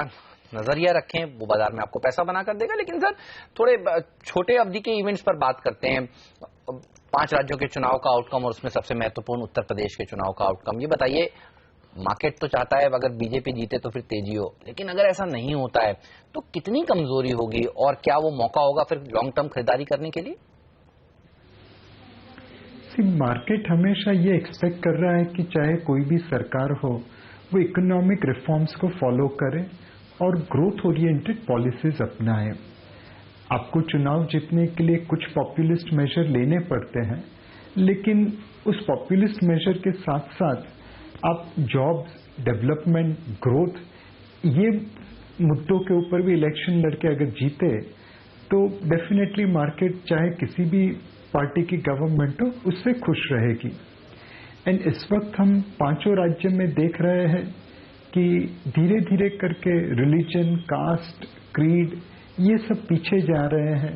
नजरिया रखें, वो बाजार में आपको पैसा बना कर देगा। लेकिन सर थोड़े छोटे अवधि के इवेंट्स पर बात करते हैं। 5 राज्यों के चुनाव का आउटकम और उसमें सबसे महत्वपूर्ण उत्तर प्रदेश के चुनाव का आउटकम, ये बताइए, मार्केट तो चाहता है अगर बीजेपी जीते तो फिर तेजी हो, लेकिन अगर ऐसा नहीं होता है तो कितनी कमजोरी होगी और क्या वो मौका होगा फिर लॉन्ग टर्म खरीदारी करने के लिए? मार्केट हमेशा ये एक्सपेक्ट कर रहा है कि चाहे कोई भी सरकार हो वो इकोनॉमिक रिफॉर्म्स को फॉलो करे और ग्रोथ ओरिएंटेड पॉलिसीज अपनाए। आपको चुनाव जीतने के लिए कुछ पॉपुलिस्ट मेजर लेने पड़ते हैं, लेकिन उस पॉपुलिस्ट मेजर के साथ साथ आप जॉब्स, डेवलपमेंट, ग्रोथ, ये मुद्दों के ऊपर भी इलेक्शन लड़के अगर जीते तो डेफिनेटली मार्केट चाहे किसी भी पार्टी की गवर्नमेंट हो उससे खुश रहेगी। एंड इस वक्त हम 5 राज्यों में देख रहे हैं कि धीरे धीरे करके रिलीजन, कास्ट, क्रीड ये सब पीछे जा रहे हैं,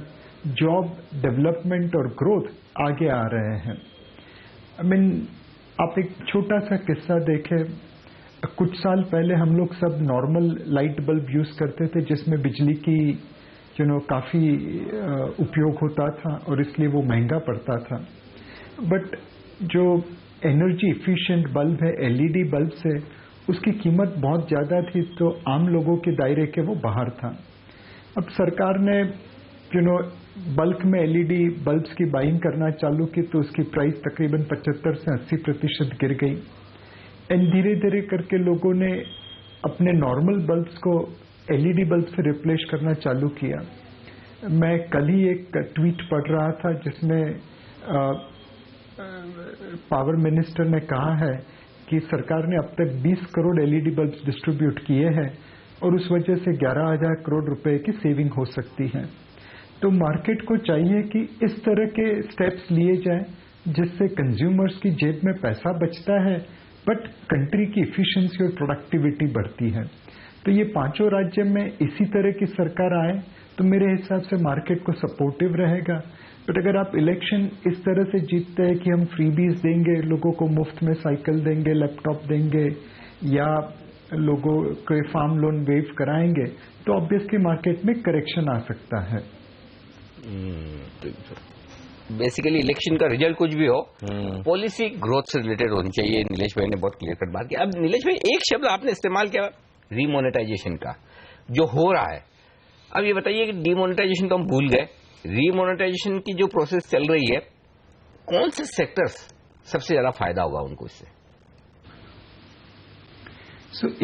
जॉब, डेवलपमेंट और ग्रोथ आगे आ रहे हैं। आप एक छोटा सा किस्सा देखें, कुछ साल पहले हम लोग सब नॉर्मल लाइट बल्ब यूज करते थे जिसमें बिजली की काफी उपयोग होता था और इसलिए वो महंगा पड़ता था। बट जो एनर्जी इफिशिएंट बल्ब है एलईडी बल्ब से, उसकी कीमत बहुत ज्यादा थी तो आम लोगों के दायरे के वो बाहर था। अब सरकार ने बल्क में एलईडी बल्ब्स की बाइंग करना चालू की तो उसकी प्राइस तकरीबन 75 से 80% गिर गई। एंड धीरे धीरे करके लोगों ने अपने नॉर्मल बल्ब्स को एलईडी बल्ब से रिप्लेस करना चालू किया। मैं कल ही एक ट्वीट पढ़ रहा था जिसमें पावर मिनिस्टर ने कहा है कि सरकार ने अब तक 20 करोड़ एलईडी बल्ब्स डिस्ट्रीब्यूट किए हैं और उस वजह से 11,000 करोड़ रुपए की सेविंग हो सकती है। तो मार्केट को चाहिए कि इस तरह के स्टेप्स लिए जाएं जिससे कंज्यूमर्स की जेब में पैसा बचता है बट कंट्री की इफिशिएंसी और प्रोडक्टिविटी बढ़ती है। तो ये 5 राज्य में इसी तरह की सरकार आए तो मेरे हिसाब से मार्केट को सपोर्टिव रहेगा। बट अगर आप इलेक्शन इस तरह से जीतते हैं कि हम फ्रीबीज देंगे, लोगों को मुफ्त में साइकिल देंगे, लैपटॉप देंगे या लोगों के फार्म लोन वेव कराएंगे, तो ऑब्वियसली मार्केट में करेक्शन आ सकता है। बेसिकली इलेक्शन का रिजल्ट कुछ भी हो, पॉलिसी ग्रोथ से रिलेटेड होनी चाहिए। नीलेश भाई ने बहुत क्लियर कट बात की। अब नीलेश भाई, एक शब्द आपने इस्तेमाल किया रीमोनेटाइजेशन का, जो हो रहा है। अब ये बताइए कि डीमोनेटाइजेशन तो हम भूल गए, रीमोनेटाइजेशन की जो प्रोसेस चल रही है, कौन से सेक्टर्स सबसे ज्यादा फायदा होगा उनको इससे?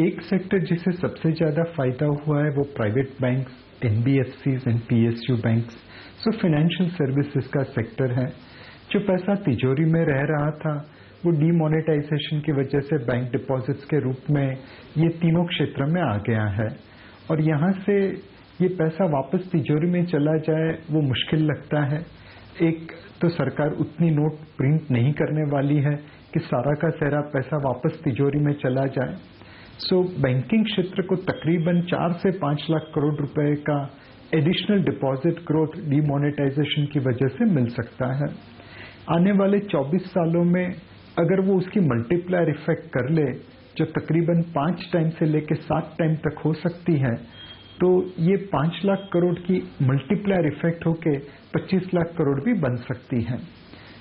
एक सेक्टर जिसे सबसे ज्यादा फायदा हुआ है वो private banks, NBFCs and PSU banks. Financial services का सेक्टर है। जो पैसा तिजोरी में रह रहा था वो डीमोनेटाइजेशन की वजह से बैंक डिपॉजिट्स के रूप में ये तीनों क्षेत्र में आ गया है और यहाँ से ये पैसा वापस तिजोरी में चला जाए वो मुश्किल लगता है। एक तो सरकार उतनी नोट प्रिंट नहीं करने वाली है कि सारा का सारा पैसा वापस तिजोरी में चला जाए। बैंकिंग क्षेत्र को तकरीबन 4 से 5 लाख करोड़ रुपए का एडिशनल डिपॉजिट ग्रोथ डीमोनेटाइजेशन की वजह से मिल सकता है। आने वाले 24 सालों में अगर वो उसकी मल्टीप्लायर इफेक्ट कर ले, जो तकरीबन 5 टाइम से लेकर 7 टाइम तक हो सकती है, तो ये 5 लाख करोड़ की मल्टीप्लायर इफेक्ट होके 25 लाख करोड़ भी बन सकती है।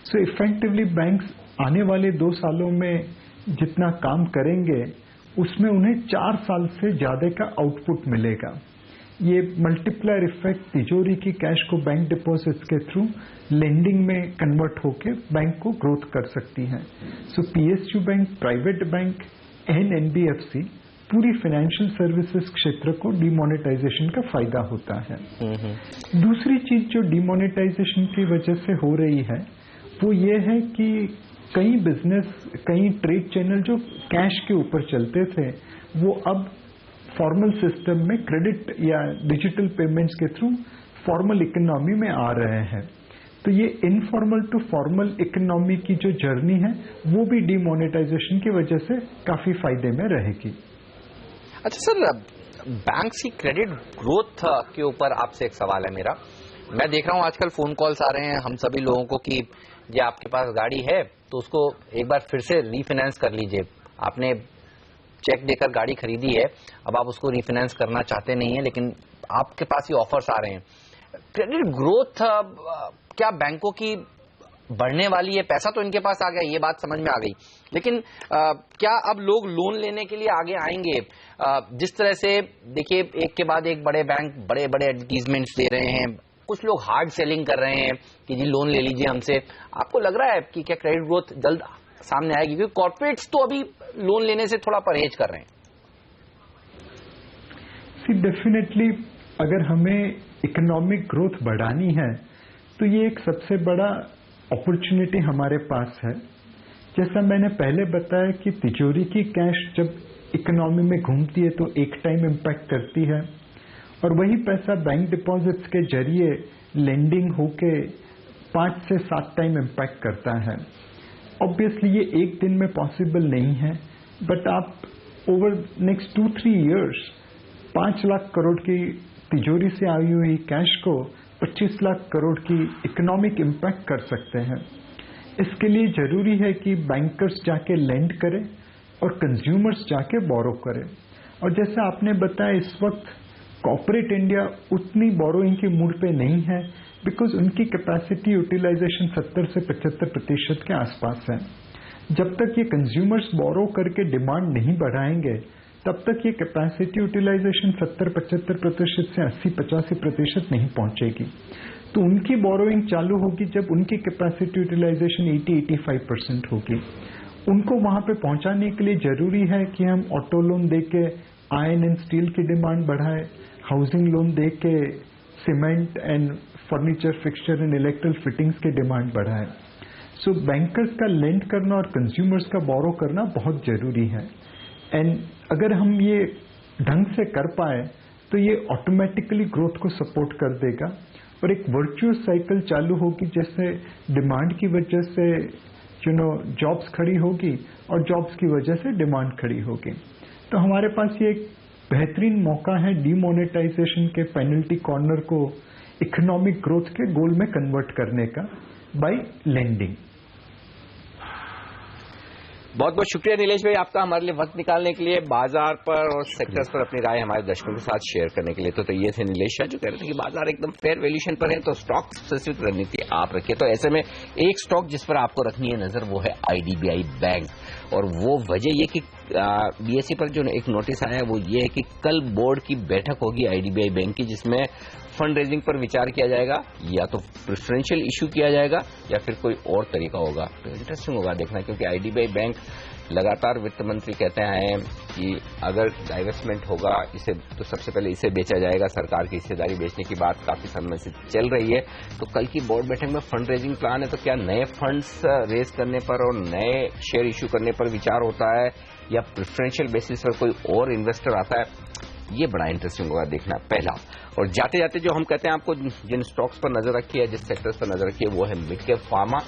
सो इफेक्टिवली बैंक्स आने वाले 2 सालों में जितना काम करेंगे उसमें उन्हें 4 साल से ज्यादा का आउटपुट मिलेगा। ये मल्टीप्लायर इफेक्ट तिजोरी की कैश को बैंक डिपॉजिट्स के थ्रू लेंडिंग में कन्वर्ट होकर बैंक को ग्रोथ कर सकती है। So PSU bank, private bank and NBFC पूरी फाइनेंशियल सर्विसेज क्षेत्र को डिमोनेटाइजेशन का फायदा होता है। दूसरी चीज जो डिमोनेटाइजेशन की वजह से हो रही है वो ये है कि कई बिजनेस, कई ट्रेड चैनल जो कैश के ऊपर चलते थे वो अब फॉर्मल सिस्टम में क्रेडिट या डिजिटल पेमेंट्स के थ्रू फॉर्मल इकोनॉमी में आ रहे हैं। तो ये इनफॉर्मल टू फॉर्मल इकोनॉमी की जो जर्नी है वो भी डिमोनेटाइजेशन की वजह से काफी फायदे में रहेगी। अच्छा सर, बैंक्स की क्रेडिट ग्रोथ के ऊपर आपसे एक सवाल है मेरा। मैं देख रहा हूं आजकल फोन कॉल्स आ रहे हैं हम सभी लोगों को कि ये आपके पास गाड़ी है तो उसको एक बार फिर से रीफाइनेंस कर लीजिए। आपने चेक देकर गाड़ी खरीदी है, अब आप उसको रीफाइनेंस करना चाहते नहीं है, लेकिन आपके पास ये ऑफर्स आ रहे हैं। क्रेडिट ग्रोथ क्या बैंकों की बढ़ने वाली है? पैसा तो इनके पास आ गया, ये बात समझ में आ गई, लेकिन क्या अब लोग लोन लेने के लिए आगे आएंगे? जिस तरह से देखिए एक के बाद एक बड़े बैंक बड़े बड़े एडवर्टीजमेंट्स दे रहे हैं, कुछ लोग हार्ड सेलिंग कर रहे हैं कि जी लोन ले लीजिए हमसे। आपको लग रहा है कि क्या क्रेडिट ग्रोथ जल्द सामने आएगी? क्योंकि कॉर्पोरेट्स तो अभी लोन लेने से थोड़ा परहेज कर रहे हैं। डेफिनेटली अगर हमें इकोनॉमिक ग्रोथ बढ़ानी है तो ये एक सबसे बड़ा अपॉर्चुनिटी हमारे पास है। जैसा मैंने पहले बताया कि तिजोरी की कैश जब इकोनॉमी में घूमती है तो एक टाइम इम्पैक्ट करती है, और वही पैसा बैंक डिपॉजिट्स के जरिए लेंडिंग होके 5 से 7 टाइम इम्पैक्ट करता है। ऑब्वियसली ये एक दिन में पॉसिबल नहीं है, बट आप over next 2-3 years 5 lakh crore की तिजोरी से आई हुई कैश को 25 लाख करोड़ की इकोनॉमिक इम्पैक्ट कर सकते हैं। इसके लिए जरूरी है कि बैंकर्स जाके लेंड करें और कंज्यूमर्स जाके बोरो करें। और जैसा आपने बताया इस वक्त कॉर्पोरेट इंडिया उतनी बोरोइंग की मूड पे नहीं है, बिकॉज उनकी कैपेसिटी यूटिलाइजेशन 70 से 75% के आसपास है। जब तक ये कंज्यूमर्स बोरो करके डिमांड नहीं बढ़ाएंगे तब तक ये कैपेसिटी यूटिलाइजेशन 70-75% से 80-85% नहीं पहुंचेगी। तो उनकी बोरोइंग चालू होगी जब उनकी कैपेसिटी यूटिलाइजेशन 80-85% होगी। उनको वहां पे पहुंचाने के लिए जरूरी है कि हम ऑटो लोन देके आयरन एंड स्टील की डिमांड बढ़ाए, हाउसिंग लोन देके cement and furniture, fixture and electrical fittings की डिमांड बढ़ाए। सो बैंकर्स का लेंड करना और कंज्यूमर्स का बोरो करना बहुत जरूरी है। एंड अगर हम ये ढंग से कर पाए तो ये ऑटोमेटिकली ग्रोथ को सपोर्ट कर देगा और एक वर्चुअस साइकिल चालू होगी, जैसे डिमांड की वजह से जॉब्स खड़ी होगी और जॉब्स की वजह से डिमांड खड़ी होगी। तो हमारे पास ये एक बेहतरीन मौका है डीमोनेटाइजेशन के पेनल्टी कॉर्नर को इकोनॉमिक ग्रोथ के गोल में कन्वर्ट करने का बाय लेंडिंग। बहुत बहुत शुक्रिया नीलेश भाई आपका हमारे लिए वक्त निकालने के लिए, बाजार पर और सेक्टर्स पर अपनी राय हमारे दर्शकों के साथ शेयर करने के लिए। तो ये थे नीलेश शाह जो कह रहे थे कि बाजार एकदम फेयर वैल्यूएशन पर है तो स्टॉक स्पेसिफिक रणनीति आप रखिए। तो ऐसे में एक स्टॉक जिस पर आपको रखनी है नजर वो है आईडीबीआई बैंक, और वो वजह ये कि बीएसई पर जो एक नोटिस आया है वो ये है कि कल बोर्ड की बैठक होगी आईडीबीआई बैंक की, जिसमें फंड रेजिंग पर विचार किया जाएगा, या तो प्रेफरेंशियल इशू किया जाएगा या फिर कोई और तरीका होगा। तो इंटरेस्टिंग होगा देखना, क्योंकि आईडीबीआई बैंक लगातार वित्त मंत्री कहते हैं कि अगर डाइवेस्टमेंट होगा इसे तो सबसे पहले इसे बेचा जाएगा, सरकार की हिस्सेदारी बेचने की बात काफी समय से चल रही है। तो कल की बोर्ड बैठक में फंड रेजिंग प्लान है, तो क्या नए फंड्स रेज करने पर और नए शेयर इशू करने पर विचार होता है या प्रेफरेंशियल बेसिस पर कोई और इन्वेस्टर आता है, ये बड़ा इंटरेस्टिंग होगा देखना पहला। और जाते जाते जो हम कहते हैं आपको जिन स्टॉक्स पर नजर रखी है, जिस सेक्टर्स पर नजर रखी है वो है mid cap pharma.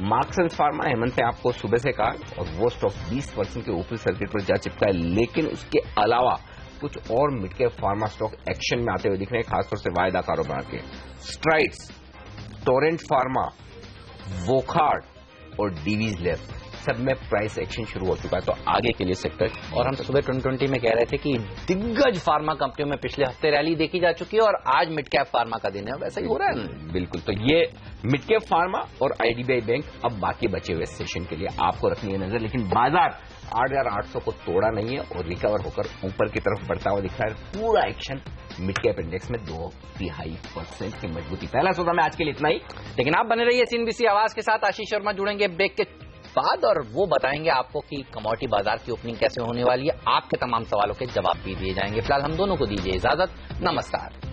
Marks and pharma Hemant ने आपको सुबह से कहा और वो स्टॉक 20% के ऊपरी सर्किट पर जा चिपका है, लेकिन उसके अलावा कुछ और mid cap pharma stock action में आते हुए दिख रहे हैं, खासतौर से वायदा कारोबार के। स्ट्राइड्स, टोरेंट फार्मा, वोखार्ड और डीवीज लैब सब में प्राइस एक्शन शुरू हो चुका है, तो आगे के लिए सेक्टर। और हम सुबह 2020 में कह रहे थे कि दिग्गज फार्मा कंपनियों में पिछले हफ्ते रैली देखी जा चुकी है और आज मिड कैप फार्मा का दिन है, वैसा ही हो रहा है। बिल्कुल, तो ये मिड कैप फार्मा और आईडीबीआई बैंक अब बाकी बचे हुए सेशन के लिए आपको रखनी है नजर, लेकिन बाजार 8,800 को तोड़ा नहीं है और रिकवर होकर ऊपर की तरफ बढ़ता हुआ दिख रहा है। पूरा एक्शन मिड कैप इंडेक्स में 2.5% की मजबूती। पहला सौदा में आज के लिए इतना ही, लेकिन आप बने रहिए सीएनबीसी आवाज के साथ। आशीष शर्मा जुड़ेंगे ब्रेक के बाद और वो बताएंगे आपको कि कमोडिटी बाजार की ओपनिंग कैसे होने वाली है। आपके तमाम सवालों के जवाब भी दिए जाएंगे। फिलहाल हम दोनों को दीजिए इजाजत, नमस्कार।